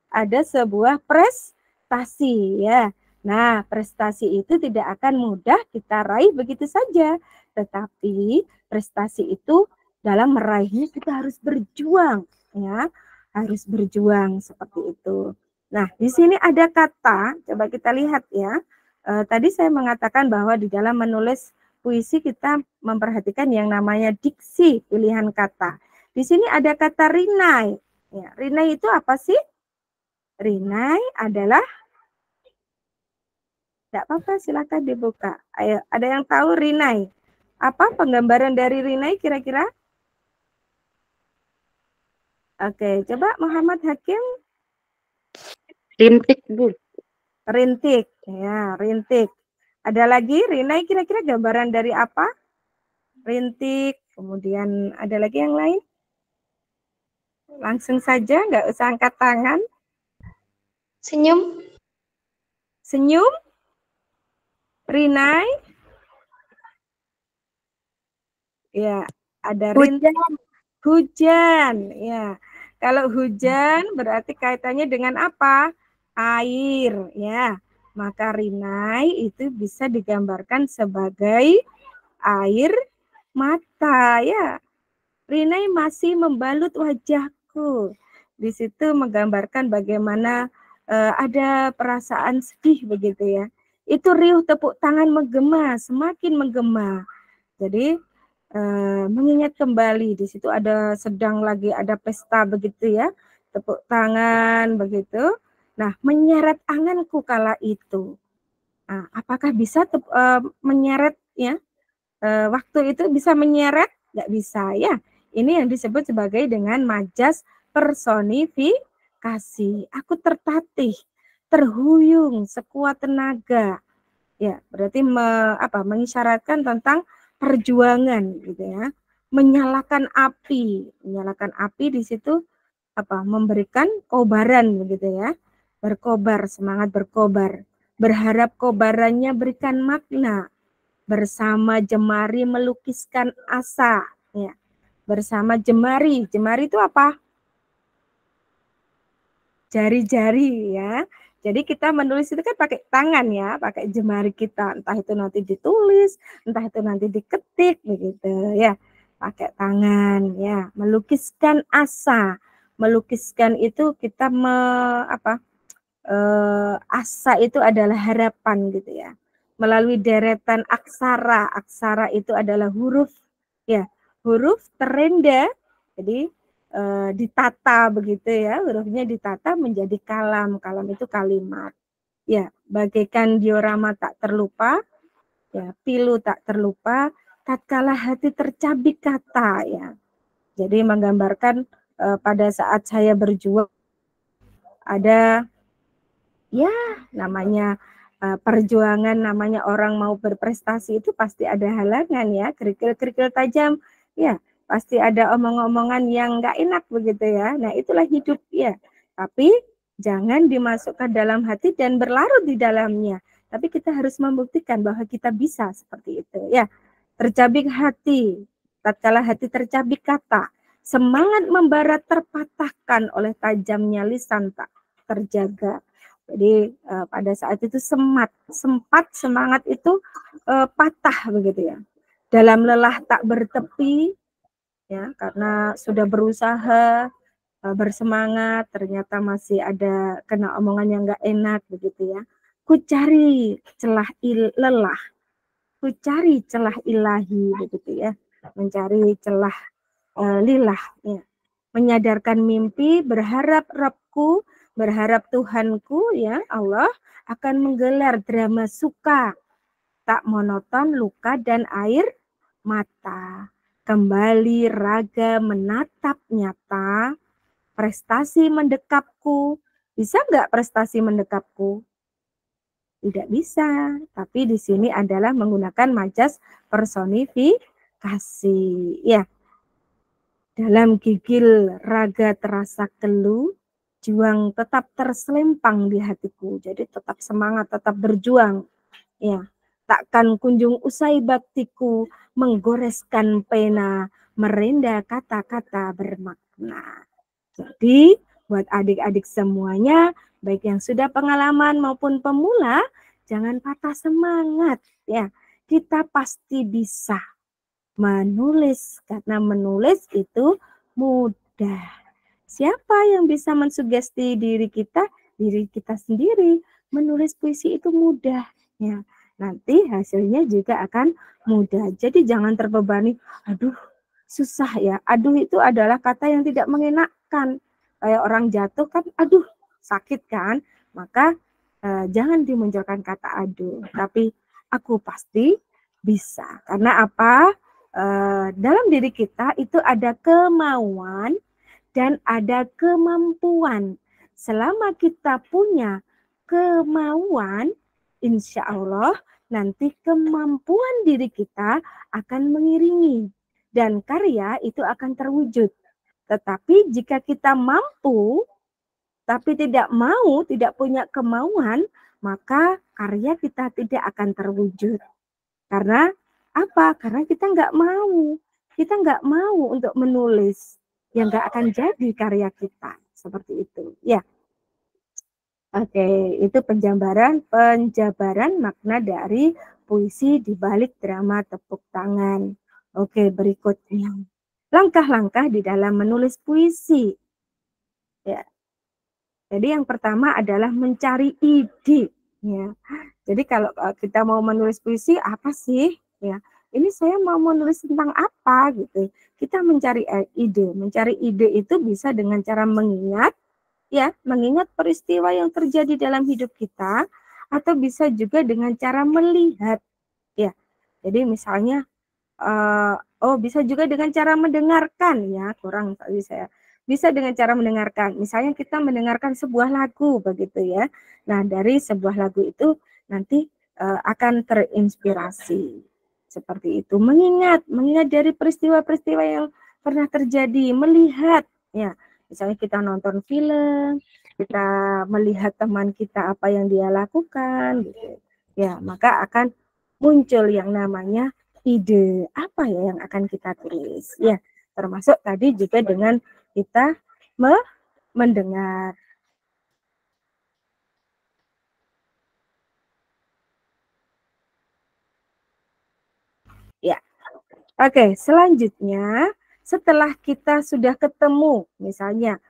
Ada sebuah prestasi ya. Nah, prestasi itu tidak akan mudah kita raih begitu saja. Tetapi prestasi itu dalam meraihnya kita harus berjuang ya. Harus berjuang seperti itu. Nah, di sini ada kata, coba kita lihat ya. Tadi saya mengatakan bahwa di dalam menulis puisi kita memperhatikan yang namanya diksi pilihan kata. Di sini ada kata rinai. Ya, rinai itu apa sih? Rinai adalah, tidak apa-apa, silakan dibuka. Ayo, ada yang tahu rinai? Apa penggambaran dari rinai kira-kira? Oke, coba Muhammad Hakim. Rintik, Bu. Rintik, ya, rintik. Ada lagi, rinai kira-kira gambaran dari apa? Rintik, kemudian ada lagi yang lain? Langsung saja, nggak usah angkat tangan. Senyum. Senyum, rinai. Ya, ada rintik. Hujan, ya. Kalau hujan berarti kaitannya dengan apa? Air, ya. Maka rinai itu bisa digambarkan sebagai air mata, ya. Rinai masih membalut wajahku. Di situ menggambarkan bagaimana ada perasaan sedih begitu ya. Itu riuh tepuk tangan menggema, semakin menggema. Jadi mengingat kembali di situ ada sedang lagi ada pesta begitu ya, tepuk tangan begitu. Nah, menyeret anganku kala itu. Nah, apakah bisa menyeret ya? Waktu itu bisa menyeret? Nggak bisa ya. Ini yang disebut sebagai dengan majas personifikasi. Aku tertatih, terhuyung sekuat tenaga. Ya, berarti mengisyaratkan tentang perjuangan gitu ya. Menyalakan api di situ memberikan kobaran begitu ya. Berkobar, semangat berkobar. Berharap kobarannya berikan makna. Bersama jemari melukiskan asa ya. Bersama jemari itu apa? Jari-jari ya. Jadi kita menulis itu kan pakai tangan ya, pakai jemari kita. Entah itu nanti ditulis, entah itu nanti diketik begitu ya. Pakai tangan ya, melukiskan asa. Melukiskan itu kita asa itu adalah harapan gitu ya. Melalui deretan aksara. Aksara itu adalah huruf ya. Huruf terendah. Jadi ditata begitu ya, hurufnya ditata menjadi kalam. Kalam itu kalimat. Ya, bagaikan diorama tak terlupa, ya, pilu tak terlupa, tatkala hati tercabik kata ya. Jadi menggambarkan pada saat saya berjuang ada ya namanya perjuangan, namanya orang mau berprestasi itu pasti ada halangan ya, kerikil-kerikil tajam ya. Pasti ada omong-omongan yang nggak enak begitu ya. Nah, itulah hidup ya. Tapi jangan dimasukkan dalam hati dan berlarut di dalamnya. Tapi kita harus membuktikan bahwa kita bisa seperti itu ya. Tercabik hati, tatkala hati tercabik kata, semangat membara terpatahkan oleh tajamnya lisan tak terjaga. Jadi pada saat itu sempat semangat itu patah begitu ya. Dalam lelah tak bertepi, ya, karena sudah berusaha bersemangat, ternyata masih ada kena omongan yang nggak enak begitu ya. Ku cari celah lelah, ku cari celah ilahi begitu ya, mencari celah lilah ya. Menyadarkan mimpi, berharap Rabbku, berharap Tuhanku ya Allah akan menggelar drama suka, tak monoton luka dan air mata. Kembali raga menatap nyata, prestasi mendekapku. Bisa nggak prestasi mendekapku? Tidak bisa, tapi di sini adalah menggunakan majas personifikasi. Ya, dalam gigil raga terasa keluh, juang tetap terselempang di hatiku. Jadi tetap semangat, tetap berjuang. Ya, takkan kunjung usai baktiku menggoreskan pena, merendah kata-kata bermakna. Jadi buat adik-adik semuanya, baik yang sudah pengalaman maupun pemula, jangan patah semangat ya. Kita pasti bisa menulis karena menulis itu mudah. Siapa yang bisa mensugesti diri kita? Diri kita sendiri. Menulis puisi itu mudah ya. Nanti hasilnya juga akan mudah. Jadi jangan terbebani, aduh susah ya. Aduh itu adalah kata yang tidak mengenakkan. Kayak orang jatuh kan, aduh sakit kan. Maka jangan dimunculkan kata aduh. Tapi aku pasti bisa. Karena apa? Dalam diri kita itu ada kemauan dan ada kemampuan. Selama kita punya kemauan, insya Allah nanti kemampuan diri kita akan mengiringi dan karya itu akan terwujud. Tetapi jika kita mampu tapi tidak mau, tidak punya kemauan, maka karya kita tidak akan terwujud. Karena apa? Karena kita nggak mau. Kita nggak mau untuk menulis. Yang nggak akan jadi karya kita. Seperti itu. Ya. Oke, itu penjabaran makna dari puisi di balik drama tepuk tangan. Oke, berikutnya. Langkah-langkah di dalam menulis puisi. Ya. Jadi yang pertama adalah mencari ide. Ya. Jadi kalau kita mau menulis puisi, apa sih? Ya, ini saya mau menulis tentang apa gitu. Kita mencari ide. Mencari ide itu bisa dengan cara mengingat, ya, mengingat peristiwa yang terjadi dalam hidup kita, atau bisa juga dengan cara melihat, ya. Jadi misalnya, bisa juga dengan cara mendengarkan, ya, kurang tadi saya. Bisa dengan cara mendengarkan. Misalnya kita mendengarkan sebuah lagu, begitu ya. Nah, dari sebuah lagu itu nanti akan terinspirasi seperti itu. Mengingat dari peristiwa-peristiwa yang pernah terjadi, melihat ya. Misalnya kita nonton film, kita melihat teman kita apa yang dia lakukan gitu. Ya, maka akan muncul yang namanya ide apa ya yang akan kita tulis. Ya, termasuk tadi juga dengan kita mendengar. Ya, oke. Selanjutnya, setelah kita sudah ketemu, misalnya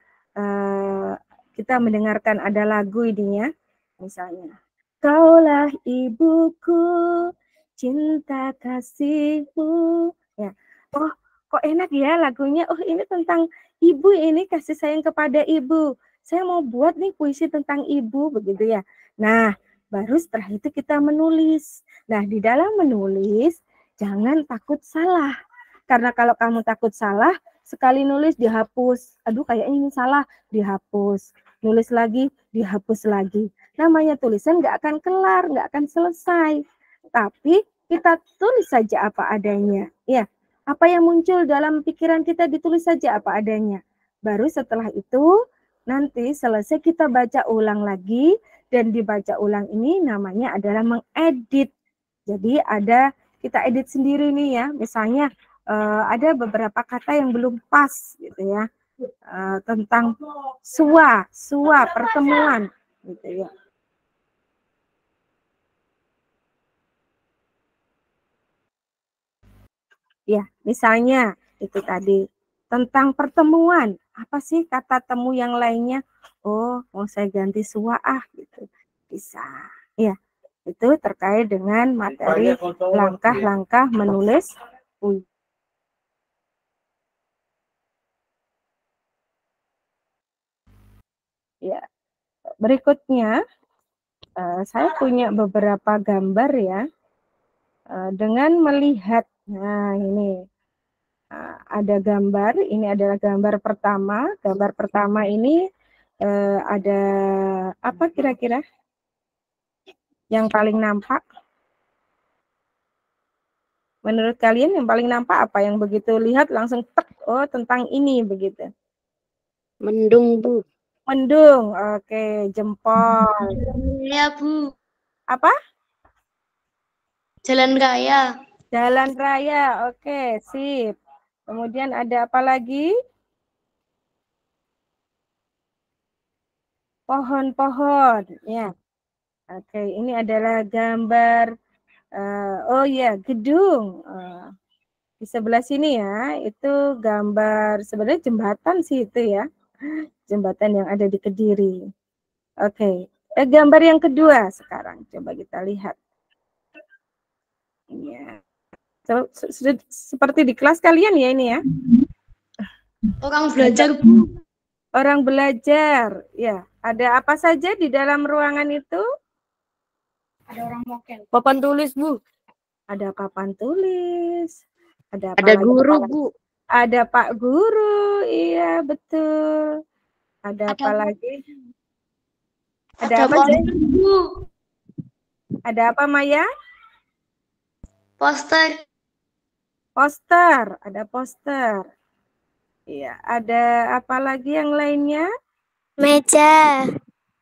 kita mendengarkan ada lagu ini ya, misalnya, kaulah ibuku, cinta kasihmu. Ya, oh kok enak ya lagunya. Oh ini tentang ibu, ini kasih sayang kepada ibu. Saya mau buat nih puisi tentang ibu, begitu ya. Nah, baru setelah itu kita menulis. Nah, di dalam menulis jangan takut salah. Karena kalau kamu takut salah, sekali nulis dihapus. Aduh kayaknya ini salah, dihapus. Nulis lagi, dihapus lagi. Namanya tulisan nggak akan kelar, nggak akan selesai. Tapi kita tulis saja apa adanya. Ya, apa yang muncul dalam pikiran kita ditulis saja apa adanya. Baru setelah itu, nanti selesai kita baca ulang lagi. Dan dibaca ulang ini namanya adalah mengedit. Jadi ada kita edit sendiri nih ya, misalnya ada beberapa kata yang belum pas gitu ya, tentang suah pertemuan gitu ya. Ya, misalnya itu tadi tentang pertemuan, apa sih kata temu yang lainnya? Oh, mau saya ganti suah gitu. Bisa. Ya, itu terkait dengan materi langkah-langkah menulis puisi. Ya, berikutnya saya punya beberapa gambar ya, dengan melihat, nah ini ada gambar, ini adalah gambar pertama ini ada apa kira-kira yang paling nampak? Menurut kalian yang paling nampak apa? Yang begitu lihat langsung tek, oh tentang ini begitu. Mendung, Bu. Mendung, oke, jempol. Ya, Bu. Apa? Jalan raya. Jalan raya, oke, sip. Kemudian ada apa lagi? Pohon-pohon, ya. Oke, ini adalah gambar, oh ya, gedung. Di sebelah sini ya, itu gambar, sebenarnya jembatan sih itu ya. Jembatan yang ada di Kediri. Oke, gambar yang kedua sekarang. Coba kita lihat. Ya. Seperti di kelas kalian ya ini ya. Orang belajar, Bu. Orang belajar, ya. Ada apa saja di dalam ruangan itu? Ada orang mokel. Papan tulis, Bu. Ada papan tulis. Ada apa Ada lagi? guru, Bu. Ada Pak Guru, iya betul. Ada apa lagi? Ada apa, Jay? Bu. Ada apa, Maya? Poster. Poster, ada poster. Iya, ada apa lagi yang lainnya? Meja.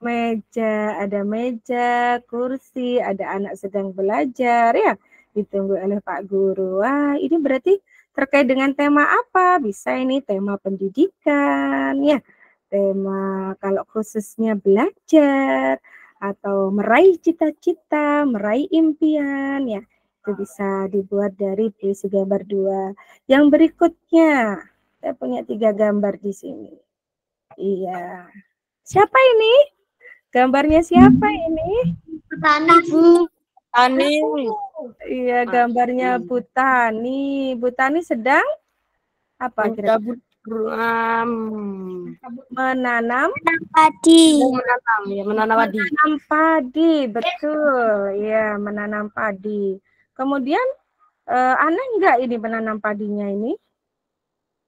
Meja, ada meja, kursi, ada anak sedang belajar ya. Ditunggu oleh Pak Guru. Wah, ini berarti terkait dengan tema apa? Bisa ini tema pendidikan ya. Tema kalau khususnya belajar atau meraih cita-cita, meraih impian ya. Itu bisa dibuat dari puisi gambar 2. Yang berikutnya, saya punya 3 gambar di sini. Iya. Siapa ini? Gambarnya siapa ini? Petani, Bu. Tani. Iya, gambarnya Bu Tani. Bu Tani sedang apa kira-kira? Mencabut Menanam Padi. menanam ya, menanam padi. menanam padi, betul. Ya, menanam padi. Kemudian aneh enggak ini menanam padinya ini?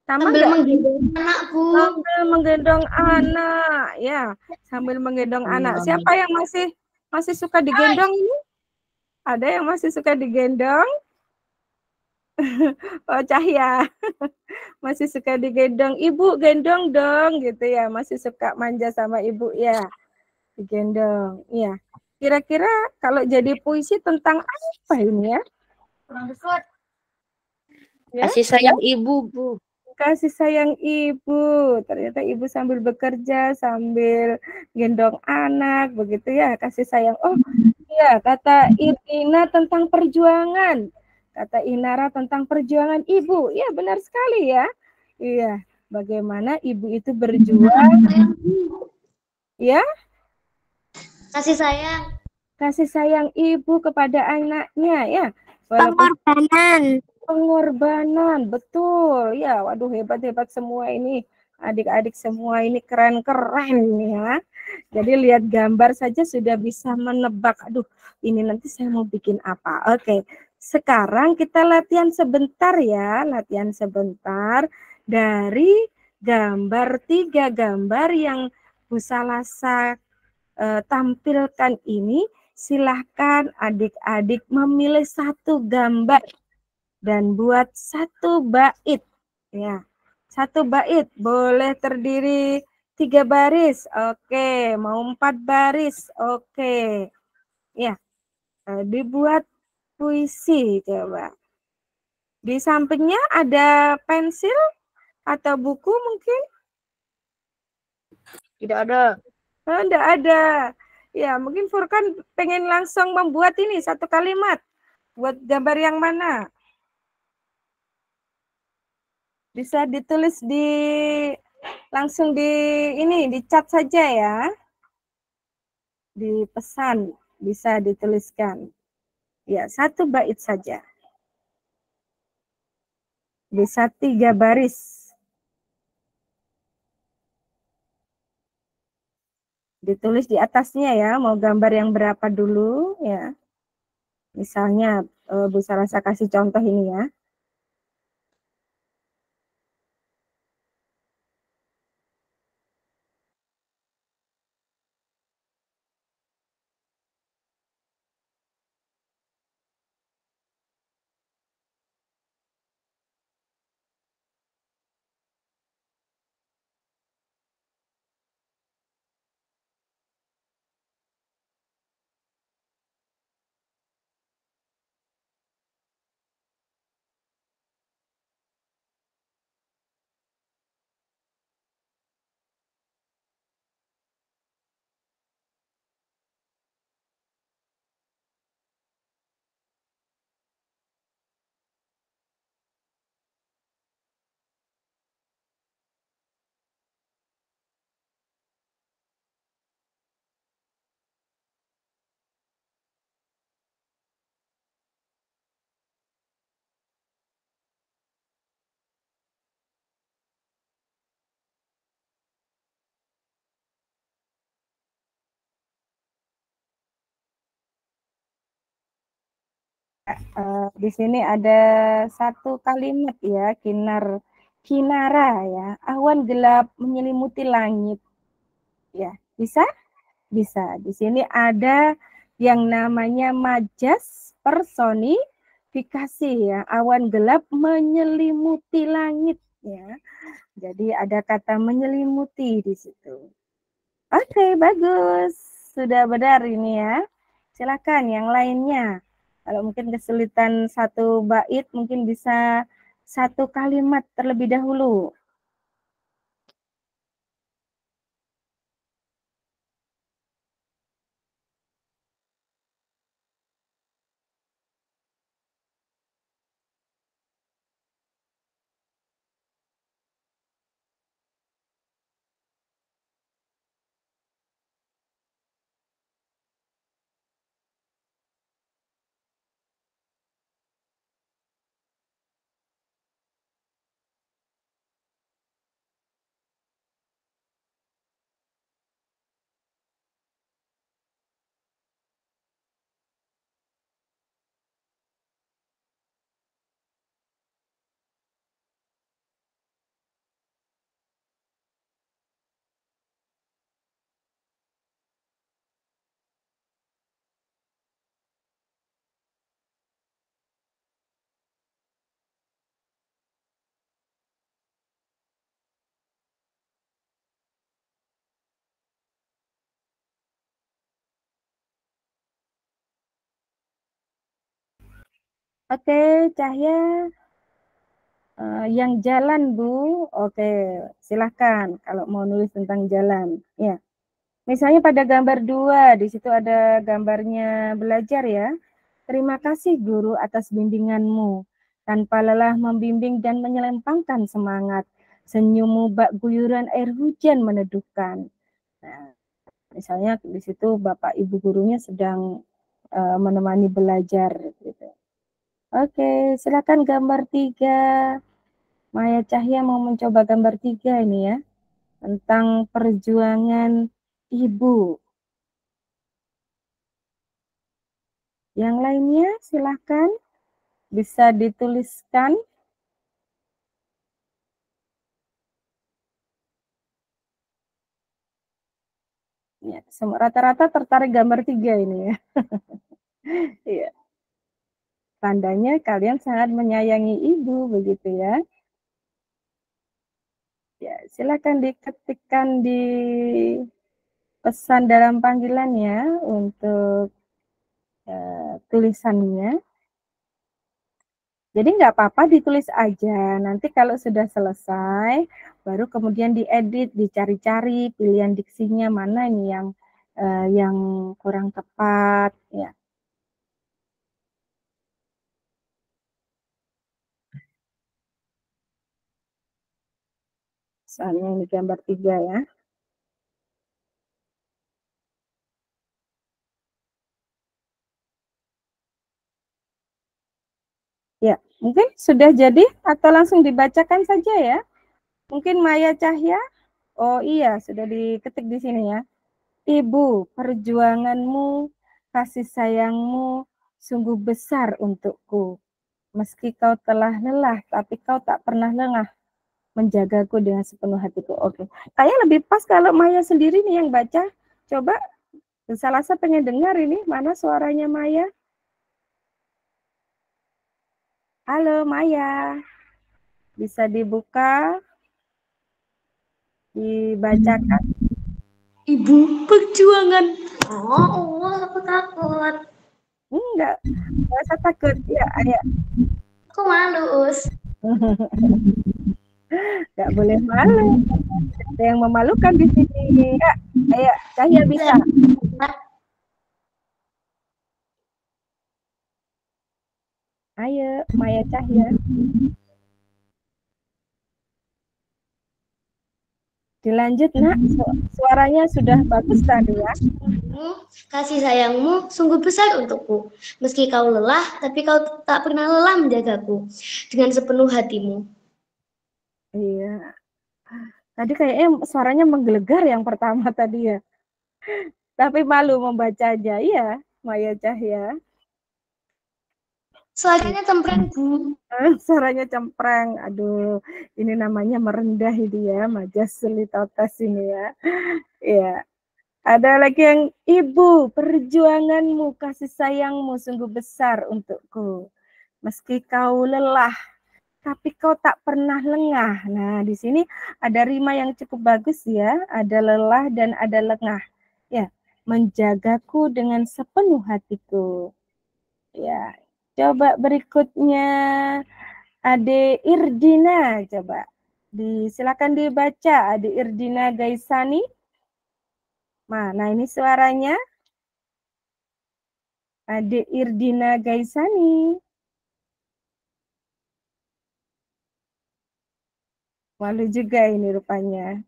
Sama Sambil enggak? menggendong anak, Bu. Sambil menggendong anak, ya. Sambil menggendong anak. Siapa yang masih suka digendong ini? Ada yang masih suka digendong? Oh, Cahya. Masih suka digendong. Ibu gendong dong gitu ya. Masih suka manja sama ibu ya. Digendong. Iya. Kira-kira kalau jadi puisi tentang apa ini ya? Kurang dekat. Ya? Kasih sayang ibu, Bu. Kasih sayang ibu. Ternyata ibu sambil bekerja, sambil gendong anak, begitu ya. Kasih sayang. Oh, iya, kata Ina tentang perjuangan. Kata Inara tentang perjuangan ibu. Iya, benar sekali ya. Iya, bagaimana ibu itu berjuang. Ya, Kasih sayang. kasih sayang ibu kepada anaknya ya. Walaupun pengorbanan, betul. Ya, waduh hebat-hebat semua ini. Adik-adik semua ini keren-keren ya. Jadi lihat gambar saja sudah bisa menebak. Aduh, ini nanti saya mau bikin apa. Oke, sekarang kita latihan sebentar ya. Latihan sebentar dari gambar 3 gambar yang Bu Salasa tampilkan ini. Silahkan adik-adik memilih 1 gambar dan buat 1 bait ya. 1 bait boleh terdiri 3 baris, oke. Mau 4 baris, oke. Ya, dibuat puisi coba. Di sampingnya ada pensil atau buku mungkin? Tidak ada. Enggak ada. Ya, mungkin Furkan pengen langsung membuat ini 1 kalimat. Buat gambar yang mana? Bisa ditulis langsung di ini, di chat saja ya. Di pesan bisa dituliskan. Ya, 1 bait saja. Bisa 3 baris. Ditulis di atasnya ya, mau gambar yang berapa dulu ya. Misalnya Bu Salasa kasih contoh ini ya. Di sini ada satu kalimat ya, kinara ya, awan gelap menyelimuti langit. Ya, bisa? Bisa. Di sini ada yang namanya majas personifikasi ya, awan gelap menyelimuti langit ya. Jadi ada kata menyelimuti di situ. Oke, bagus. Sudah benar ini ya. Silakan yang lainnya. Kalau mungkin kesulitan satu bait, mungkin bisa satu kalimat terlebih dahulu. Oke, Cahya. Yang jalan, Bu. Oke, silahkan kalau mau nulis tentang jalan. Ya. Misalnya pada gambar 2, di situ ada gambarnya belajar ya. Terima kasih guru atas bimbinganmu. Tanpa lelah membimbing dan menyelempangkan semangat. Senyummu bak guyuran air hujan meneduhkan. Nah, misalnya di situ Bapak Ibu gurunya sedang menemani belajar gitu. Oke, silakan gambar 3. Maya Cahya mau mencoba gambar 3 ini ya. Tentang perjuangan ibu. Yang lainnya silahkan bisa dituliskan. Ya, rata-rata tertarik gambar 3 ini ya. Iya. Tandanya kalian sangat menyayangi ibu begitu ya. Ya, silakan diketikkan di pesan dalam panggilan ya untuk tulisannya. Jadi nggak apa-apa ditulis aja. Nanti kalau sudah selesai, baru kemudian diedit, dicari-cari pilihan diksinya mana ini yang kurang tepat. Ya. Soalnya ini gambar 3 ya. Ya, mungkin sudah jadi atau langsung dibacakan saja ya. Mungkin Maya Cahya. Oh iya, sudah diketik di sini ya. Ibu, perjuanganmu, kasih sayangmu sungguh besar untukku. Meski kau telah lelah, tapi kau tak pernah lengah menjagaku dengan sepenuh hatiku. Oke. Kayaknya lebih pas kalau Maya sendiri nih yang baca. Coba, Salasa pengen dengar ini, mana suaranya Maya? Halo Maya, bisa dibuka, dibacakan. Ibu perjuangan. Oh, Allah, aku takut. Enggak usah takut. Ya, ayo. Aku malu, Us. Enggak boleh malu. Ada yang memalukan di sini. Ya, ayo, Cahya bisa. Ayo, Maya Cahya. Dilanjut, Nak. Suaranya sudah bagus tadi ya. Kasih sayangmu sungguh besar untukku. Meski kau lelah, tapi kau tak pernah lelah menjagaku dengan sepenuh hatimu. Iya. Tadi kayaknya suaranya menggelegar yang pertama tadi ya. Tapi malu membacanya. Iya, Maya Cahya. Suaranya cempreng, Bu. Suaranya cempreng. Aduh, ini namanya merendah ini ya, majas selitotas ini ya. Ya, ada lagi yang ibu, perjuanganmu, kasih sayangmu sungguh besar untukku. Meski kau lelah, tapi kau tak pernah lengah. Nah, di sini ada rima yang cukup bagus ya. Ada lelah dan ada lengah. Ya, menjagaku dengan sepenuh hatiku. Ya, coba berikutnya Ade Irdina, coba. Silakan dibaca Ade Irdina Gaisani. Nah, ini suaranya Ade Irdina Gaisani. Malu juga ini rupanya.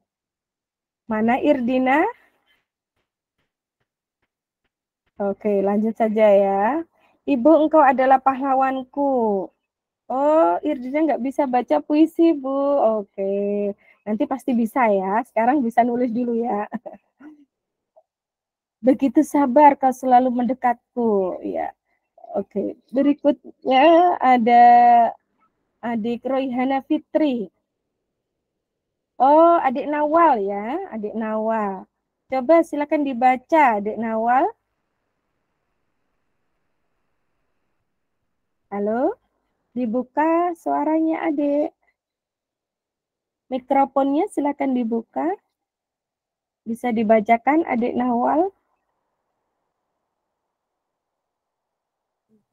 Mana Irdina? Oke, lanjut saja ya. Ibu, engkau adalah pahlawanku. Oh, Irdina nggak bisa baca puisi, Bu. Oke, nanti pasti bisa ya. Sekarang bisa nulis dulu ya. Begitu sabar kau selalu mendekatku. Ya, oke. Berikutnya ada adik Royhana Fitri. Oh, adik Nawal ya, adik Nawal. Coba silakan dibaca, adik Nawal. Halo, dibuka suaranya adik. Mikrofonnya silakan dibuka. Bisa dibacakan adik Nawal.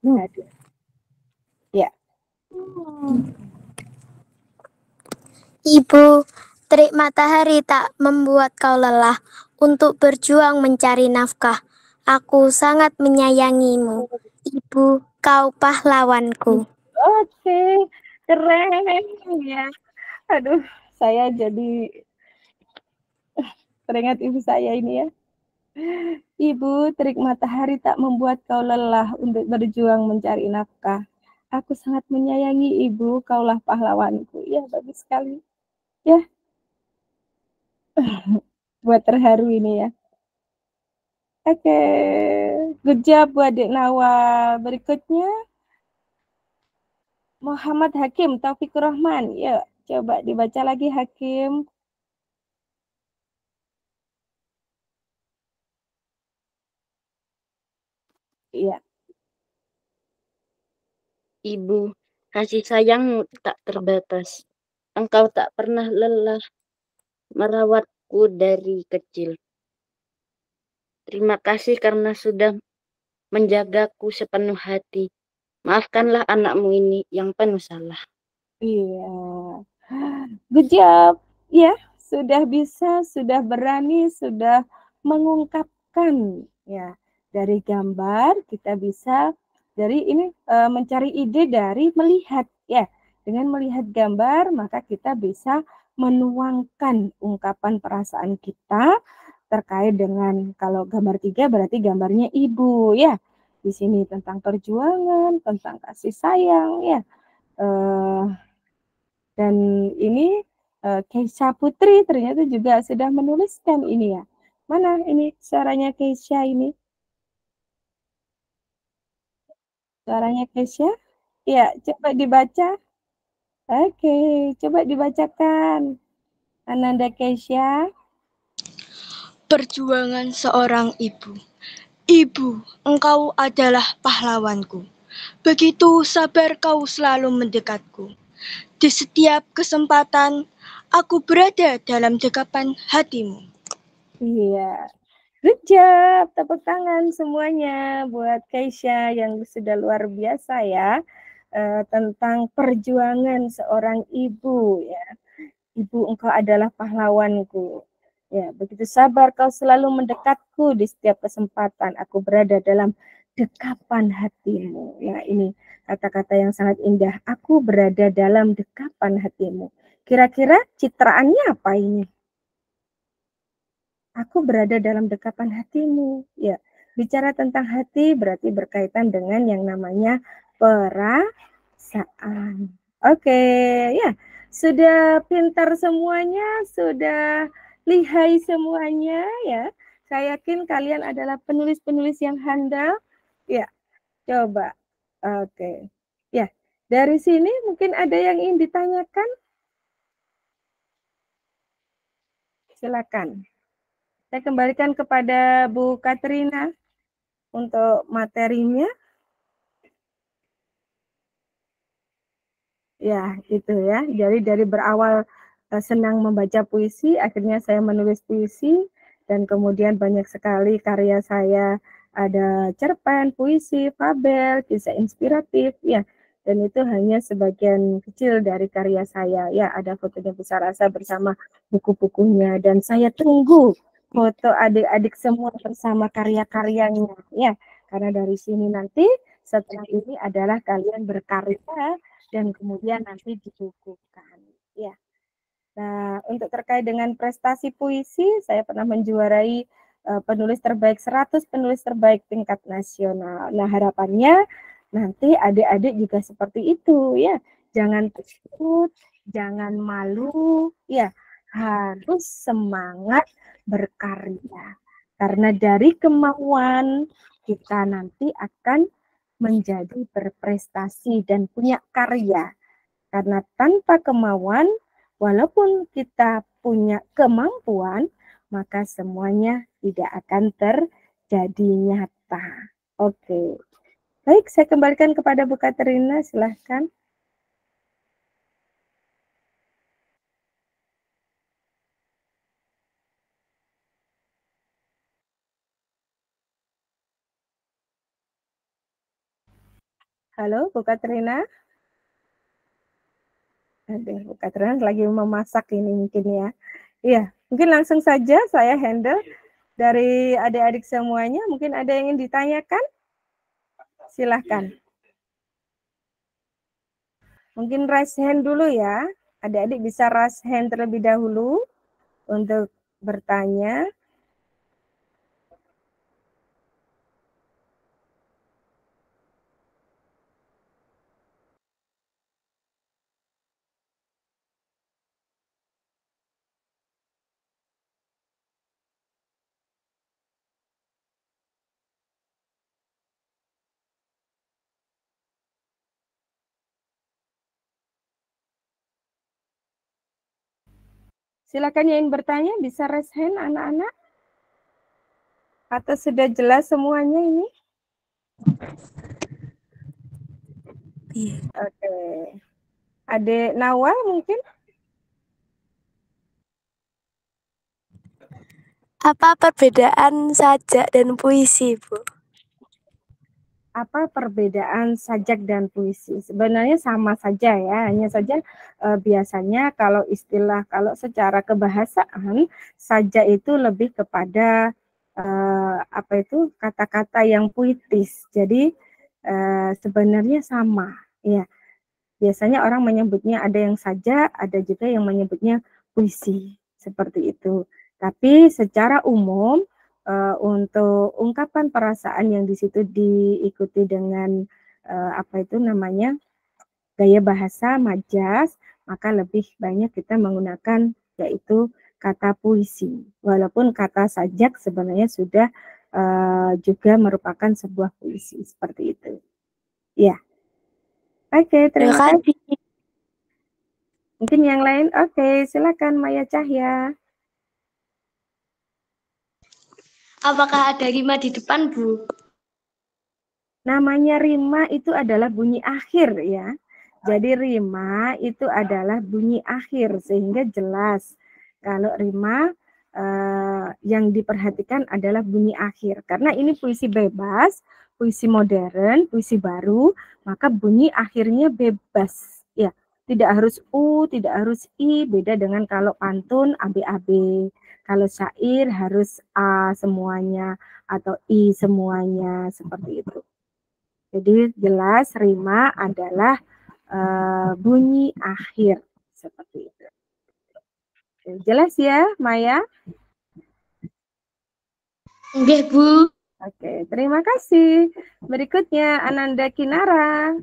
Adik. Ya. Ibu, terik matahari tak membuat kau lelah untuk berjuang mencari nafkah. Aku sangat menyayangimu. Ibu, kau pahlawanku. Oke, keren ya. Aduh, saya jadi teringat ibu saya ini ya. Ibu, terik matahari tak membuat kau lelah untuk berjuang mencari nafkah. Aku sangat menyayangi ibu, kaulah pahlawanku. Ya, bagus sekali. Ya, buat terharu ini ya. Oke, good job buat Dek Nawal. Berikutnya, Muhammad Hakim, Taufik Rahman. Yuk, coba dibaca lagi Hakim. Iya. Ibu, kasih sayangmu tak terbatas. Engkau tak pernah lelah merawatku dari kecil. Terima kasih karena sudah menjagaku sepenuh hati. Maafkanlah anakmu ini yang penuh salah. Iya. Good job. Ya, sudah bisa, sudah berani, sudah mengungkapkan ya. Dari gambar kita bisa dari ini mencari ide dari melihat ya. Dengan melihat gambar maka kita bisa menuangkan ungkapan perasaan kita terkait dengan kalau gambar 3 berarti gambarnya ibu ya. Di sini tentang perjuangan, tentang kasih sayang ya. Dan ini Keisha Putri ternyata juga sudah menuliskan ini ya. Mana ini suaranya Keisha ini? Suaranya Keisha? Ya, coba dibaca. Oke, coba dibacakan. Ananda Keisha. Perjuangan seorang ibu. Ibu, engkau adalah pahlawanku. Begitu sabar kau selalu mendekatku. Di setiap kesempatan, aku berada dalam dekapan hatimu. Iya. Good job. Tepuk tangan semuanya buat Keisha yang sudah luar biasa ya. Tentang perjuangan seorang ibu ya. Ibu, engkau adalah pahlawanku. Ya, begitu sabar kau selalu mendekatku di setiap kesempatan. Aku berada dalam dekapan hatimu. Ya, ini kata-kata yang sangat indah. Aku berada dalam dekapan hatimu. Kira-kira citraannya apa ini? Aku berada dalam dekapan hatimu. Ya, bicara tentang hati berarti berkaitan dengan yang namanya perasaan. Oke, ya. Sudah pintar semuanya, sudah lihai semuanya ya. Saya yakin kalian adalah penulis-penulis yang handal. Ya, coba. Oke. Dari sini mungkin ada yang ingin ditanyakan? Silakan. Saya kembalikan kepada Bu Katrina untuk materinya. Ya, itu ya. Jadi dari berawal senang membaca puisi, akhirnya saya menulis puisi, dan kemudian banyak sekali karya saya, ada cerpen, puisi, fabel, kisah inspiratif, ya. Dan itu hanya sebagian kecil dari karya saya. Ya, ada fotonya Bu Sarasa bersama buku-bukunya, dan saya tunggu foto adik-adik semua bersama karya-karyanya, ya. Karena dari sini nanti setelah ini adalah kalian berkarya dan kemudian nanti dibukukan. Ya. Nah, untuk terkait dengan prestasi puisi, saya pernah menjuarai penulis terbaik 100 penulis terbaik tingkat nasional. Nah, harapannya nanti adik-adik juga seperti itu ya. Jangan takut, jangan malu, ya. Harus semangat berkarya. Karena dari kemauan kita nanti akan menjadi berprestasi dan punya karya. Karena tanpa kemauan, walaupun kita punya kemampuan, maka semuanya tidak akan terjadi nyata. Oke. Baik, saya kembalikan kepada Bu Katrina, silahkan. Halo, Bu Katrina. Aduh, Bu Katrina lagi memasak ini mungkin ya. Iya, mungkin langsung saja saya handle dari adik-adik semuanya. Mungkin ada yang ingin ditanyakan? Silahkan. Mungkin raise hand dulu ya. Adik-adik bisa raise hand terlebih dahulu untuk bertanya. Silakan yang ingin bertanya bisa raise hand anak-anak. Atau sudah jelas semuanya ini? Oke. Adik Nawal mungkin? Apa perbedaan sajak dan puisi, Bu? Apa perbedaan sajak dan puisi? Sebenarnya sama saja ya, hanya saja biasanya kalau secara kebahasaan sajak itu lebih kepada kata-kata yang puitis. Jadi sebenarnya sama, ya. Biasanya orang menyebutnya ada yang sajak, ada juga yang menyebutnya puisi, seperti itu. Tapi secara umum untuk ungkapan perasaan yang di situ diikuti dengan gaya bahasa majas, maka lebih banyak kita menggunakan yaitu kata puisi. Walaupun kata sajak sebenarnya sudah juga merupakan sebuah puisi seperti itu. Ya. Oke, terima kasih. Mungkin yang lain? Oke, silakan Maya Cahya. Apakah ada rima di depan, Bu? Namanya rima itu adalah bunyi akhir ya. Jadi rima itu adalah bunyi akhir sehingga jelas. Kalau rima yang diperhatikan adalah bunyi akhir. Karena ini puisi bebas, puisi modern, puisi baru, maka bunyi akhirnya bebas. Ya, tidak harus U, tidak harus I, beda dengan kalau pantun ABAB. Kalau syair harus A semuanya atau I semuanya, seperti itu. Jadi jelas rima adalah bunyi akhir seperti itu. Jelas ya, Maya? Nggih, Bu. Oke, terima kasih. Berikutnya Ananda Kinara.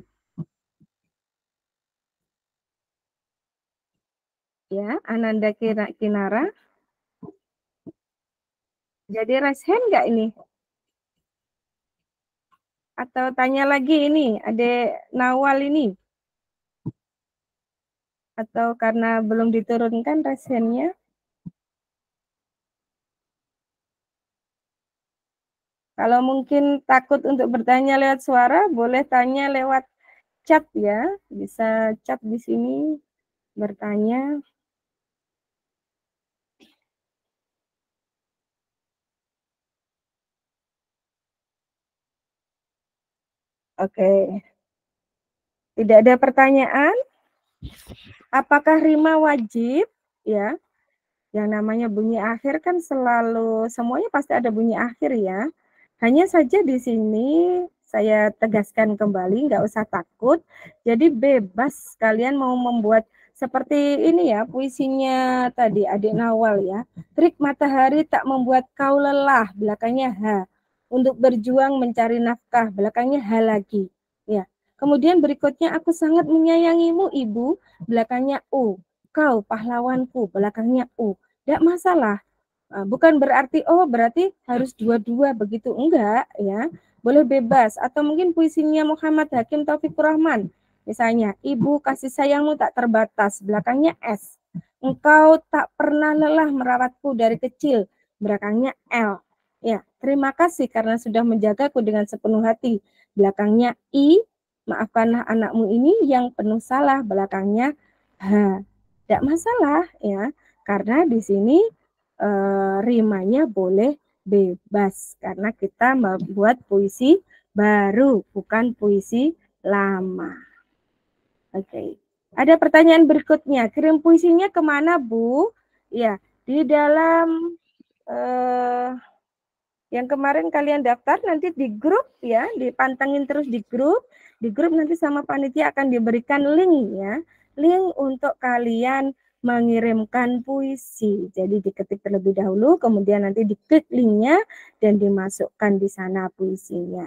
Ya, Ananda Kinara. Jadi raise hand nggak ini? Atau tanya lagi ini, Adek Nawal ini. Atau karena belum diturunkan resennya? Kalau mungkin takut untuk bertanya lewat suara, boleh tanya lewat chat ya. Bisa chat di sini, bertanya. Oke. Tidak ada pertanyaan? Apakah rima wajib? Ya. Yang namanya bunyi akhir kan selalu, semuanya pasti ada bunyi akhir ya. Hanya saja di sini saya tegaskan kembali, nggak usah takut. Jadi bebas kalian mau membuat seperti ini ya, puisinya tadi Adik Nawal ya. Trik matahari tak membuat kau lelah, belakangnya H. Untuk berjuang mencari nafkah, belakangnya H lagi. Ya. Kemudian berikutnya aku sangat menyayangimu ibu, belakangnya U. Kau pahlawanku, belakangnya U. Tidak masalah. Bukan berarti, oh berarti harus dua-dua begitu. Enggak ya. Boleh bebas. Atau mungkin puisinya Muhammad Hakim Taufikur Rahman. Misalnya, ibu kasih sayangmu tak terbatas. Belakangnya S. Engkau tak pernah lelah merawatku dari kecil. Belakangnya L. Ya, terima kasih karena sudah menjagaku dengan sepenuh hati. Belakangnya I. Maafkanlah anakmu ini yang penuh salah. Belakangnya H. Tidak masalah ya, karena di sini rimanya boleh bebas karena kita membuat puisi baru, bukan puisi lama. Oke. Ada pertanyaan berikutnya. Kirim puisinya kemana, Bu? Ya, di dalam yang kemarin kalian daftar nanti di grup ya, dipantengin terus di grup. Di grup nanti sama panitia akan diberikan link ya. Link untuk kalian mengirimkan puisi. Jadi diketik terlebih dahulu, kemudian nanti diklik linknya dan dimasukkan di sana puisinya.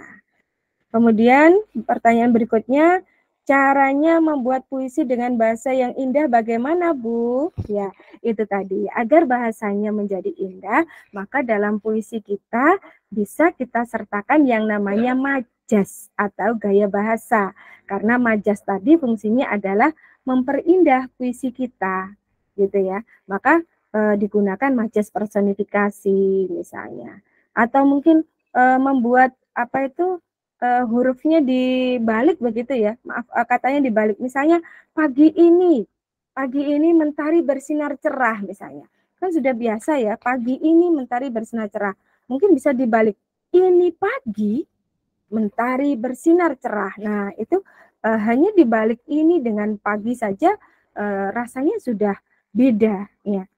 Kemudian pertanyaan berikutnya, caranya membuat puisi dengan bahasa yang indah bagaimana, Bu? Ya, itu tadi. Agar bahasanya menjadi indah, maka dalam puisi kita bisa kita sertakan yang namanya majas atau gaya bahasa. Karena majas tadi fungsinya adalah memperindah puisi kita, gitu ya. Maka digunakan majas personifikasi misalnya. Atau mungkin membuat apa itu hurufnya dibalik begitu ya, maaf katanya dibalik, misalnya pagi ini mentari bersinar cerah misalnya, kan sudah biasa ya, pagi ini mentari bersinar cerah, mungkin bisa dibalik, ini pagi mentari bersinar cerah. Nah itu hanya dibalik ini dengan pagi saja rasanya sudah beda ya,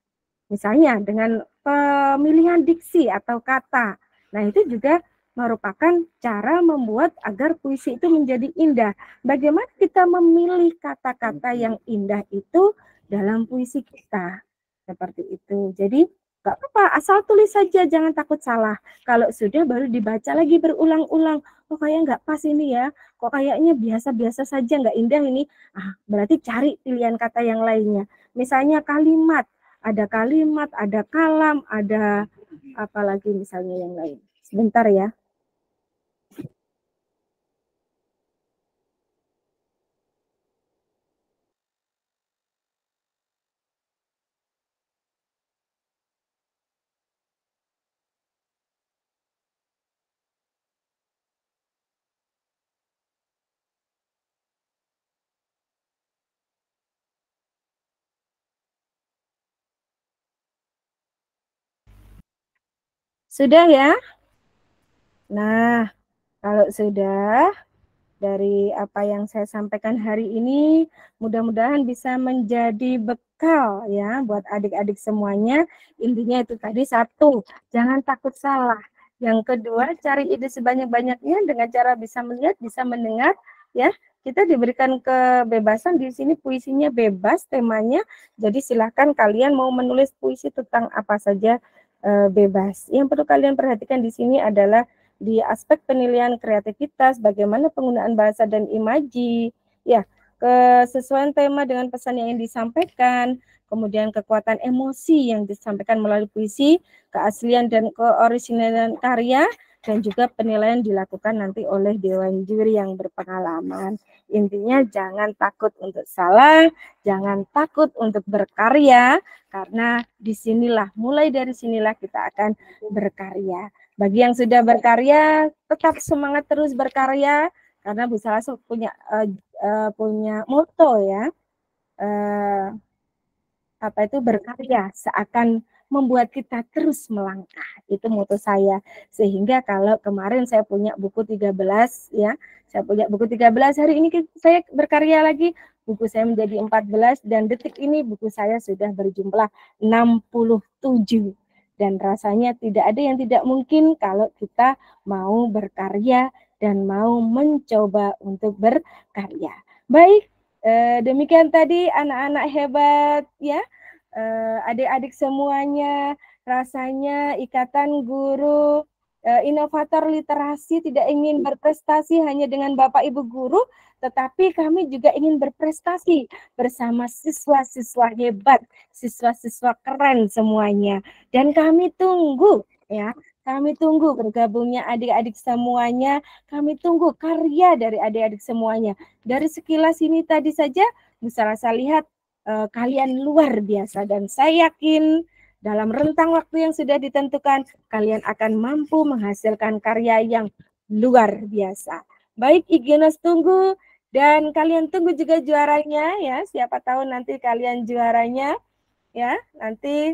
misalnya dengan pemilihan diksi atau kata. Nah itu juga merupakan cara membuat agar puisi itu menjadi indah. Bagaimana kita memilih kata-kata yang indah itu dalam puisi kita. Seperti itu. Jadi nggak apa-apa, asal tulis saja, jangan takut salah. Kalau sudah baru dibaca lagi berulang-ulang. Oh kayak nggak pas ini ya, kok kayaknya biasa-biasa saja, nggak indah ini. Berarti cari pilihan kata yang lainnya. Misalnya kalimat, ada kalam, ada apa lagi misalnya yang lain. Sebentar ya. Sudah ya? Nah, kalau sudah, dari apa yang saya sampaikan hari ini, mudah-mudahan bisa menjadi bekal ya buat adik-adik semuanya. Intinya itu tadi, satu, jangan takut salah. Yang kedua, cari ide sebanyak-banyaknya dengan cara bisa melihat, bisa mendengar ya. Kita diberikan kebebasan di sini, puisinya bebas temanya. Jadi silahkan kalian mau menulis puisi tentang apa saja bebas. Yang perlu kalian perhatikan di sini adalah di aspek penilaian kreativitas, bagaimana penggunaan bahasa dan imaji, ya, kesesuaian tema dengan pesan yang disampaikan, kemudian kekuatan emosi yang disampaikan melalui puisi, keaslian dan keoriginalan karya, dan juga penilaian dilakukan nanti oleh dewan juri yang berpengalaman. Intinya jangan takut untuk salah, jangan takut untuk berkarya, karena mulai dari sinilah kita akan berkarya. Bagi yang sudah berkarya, tetap semangat terus berkarya, karena Bu Salsa punya moto ya, berkarya seakan membuat kita terus melangkah. Itu moto saya. Sehingga kalau kemarin saya punya buku 13 ya, saya punya buku 13, hari ini saya berkarya lagi, buku saya menjadi 14 dan detik ini buku saya sudah berjumlah 67. Dan rasanya tidak ada yang tidak mungkin kalau kita mau berkarya dan mau mencoba untuk berkarya. Baik, demikian tadi anak-anak hebat ya, adik-adik semuanya, rasanya Ikatan Guru Inovator Literasi tidak ingin berprestasi hanya dengan Bapak Ibu guru, tetapi kami juga ingin berprestasi bersama siswa-siswa hebat, siswa-siswa keren semuanya. Dan kami tunggu ya, kami tunggu bergabungnya adik-adik semuanya, kami tunggu karya dari adik-adik semuanya. Dari sekilas ini tadi saja bisa saya lihat kalian luar biasa, dan saya yakin dalam rentang waktu yang sudah ditentukan kalian akan mampu menghasilkan karya yang luar biasa. Baik, Ignos tunggu, dan kalian tunggu juga juaranya ya. Siapa tahu nanti kalian juaranya ya. Nanti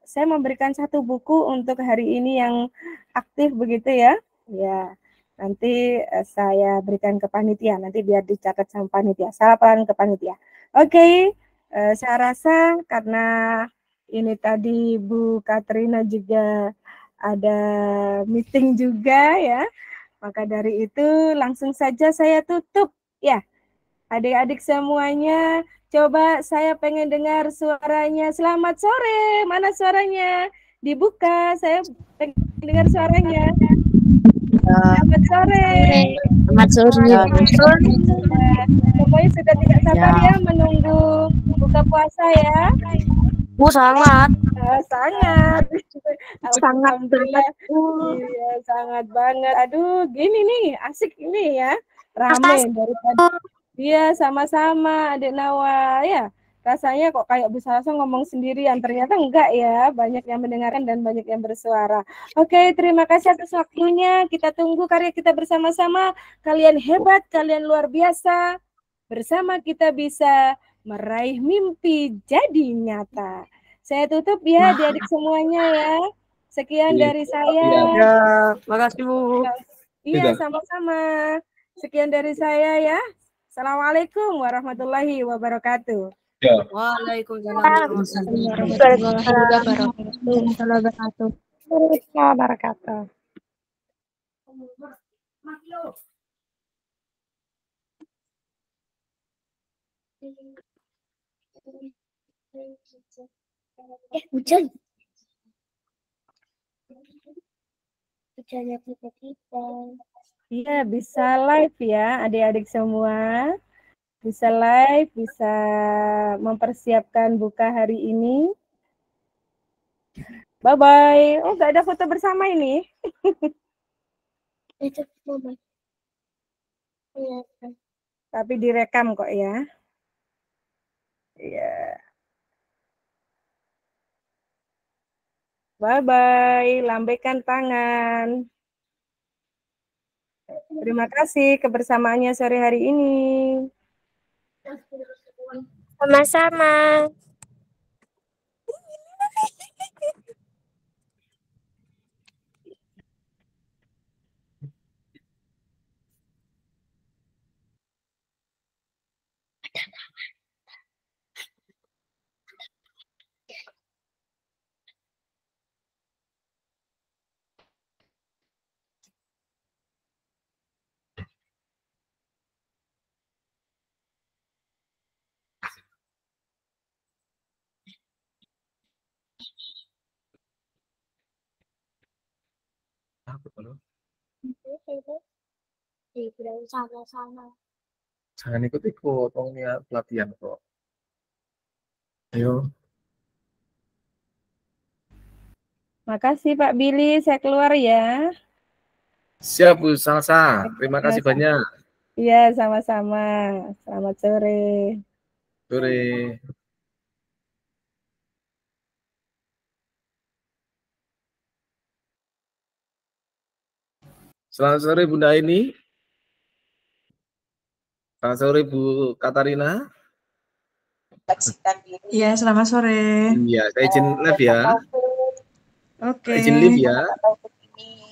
saya memberikan satu buku untuk hari ini yang aktif begitu ya. Ya. Nanti saya berikan ke panitia, nanti biar dicatat sama panitia. Saya laporan ke panitia. Oke, saya rasa karena ini tadi Bu Katrina juga ada meeting juga ya, maka dari itu langsung saja saya tutup ya. Adik-adik semuanya, coba saya pengen dengar suaranya. Selamat sore, mana suaranya? Dibuka, saya pengen dengar suaranya. Selamat sore. Selamat sore. Pokoknya sudah tidak sabar ya menunggu buka puasa ya. Sangat. Sangat. Sangat Alhamdulillah. Iya, sangat banget. Aduh, gini nih, asik ini ya. Rame daripada. Iya, sama-sama Adik Nawa ya. Rasanya kok kayak Bu Salsa ngomong sendirian, ternyata enggak ya, banyak yang mendengarkan dan banyak yang bersuara. Oke, terima kasih atas waktunya, kita tunggu karya kita bersama-sama, kalian hebat, kalian luar biasa, bersama kita bisa meraih mimpi jadi nyata. Saya tutup ya adik-adik semuanya ya, sekian dari saya. Ya, makasih Bu. Iya, sama-sama, sekian dari saya ya. Assalamualaikum warahmatullahi wabarakatuh. Ya. Waalaikumsalam warahmatullahi wabarakatuh. Hujan. Hujannya kita. Iya, bisa live ya adik-adik semua. Bisa live, bisa mempersiapkan buka hari ini. Bye-bye. Oh, nggak ada foto bersama ini. Itu mama. Iya. Tapi direkam kok ya. Iya. Bye-bye. Lambaikan tangan. Terima kasih kebersamaannya sore hari ini. Sama-sama. Sama-sama. Jangan ikut-ikut, pokoknya pelatihan kok. Ayo. Makasih Pak Billy, saya keluar ya. Siap Bu Salsa, terima kasih banyak. Iya, sama-sama. Selamat sore. Sore. Selamat sore Bunda Aini. Selamat sore Bu Katarina. Iya, selamat sore. Iya, saya izin live ya. Oke. Izin live ya.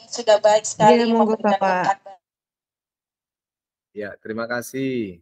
Sudah baik sekali. Iya, monggo Bapak. Ya, terima kasih.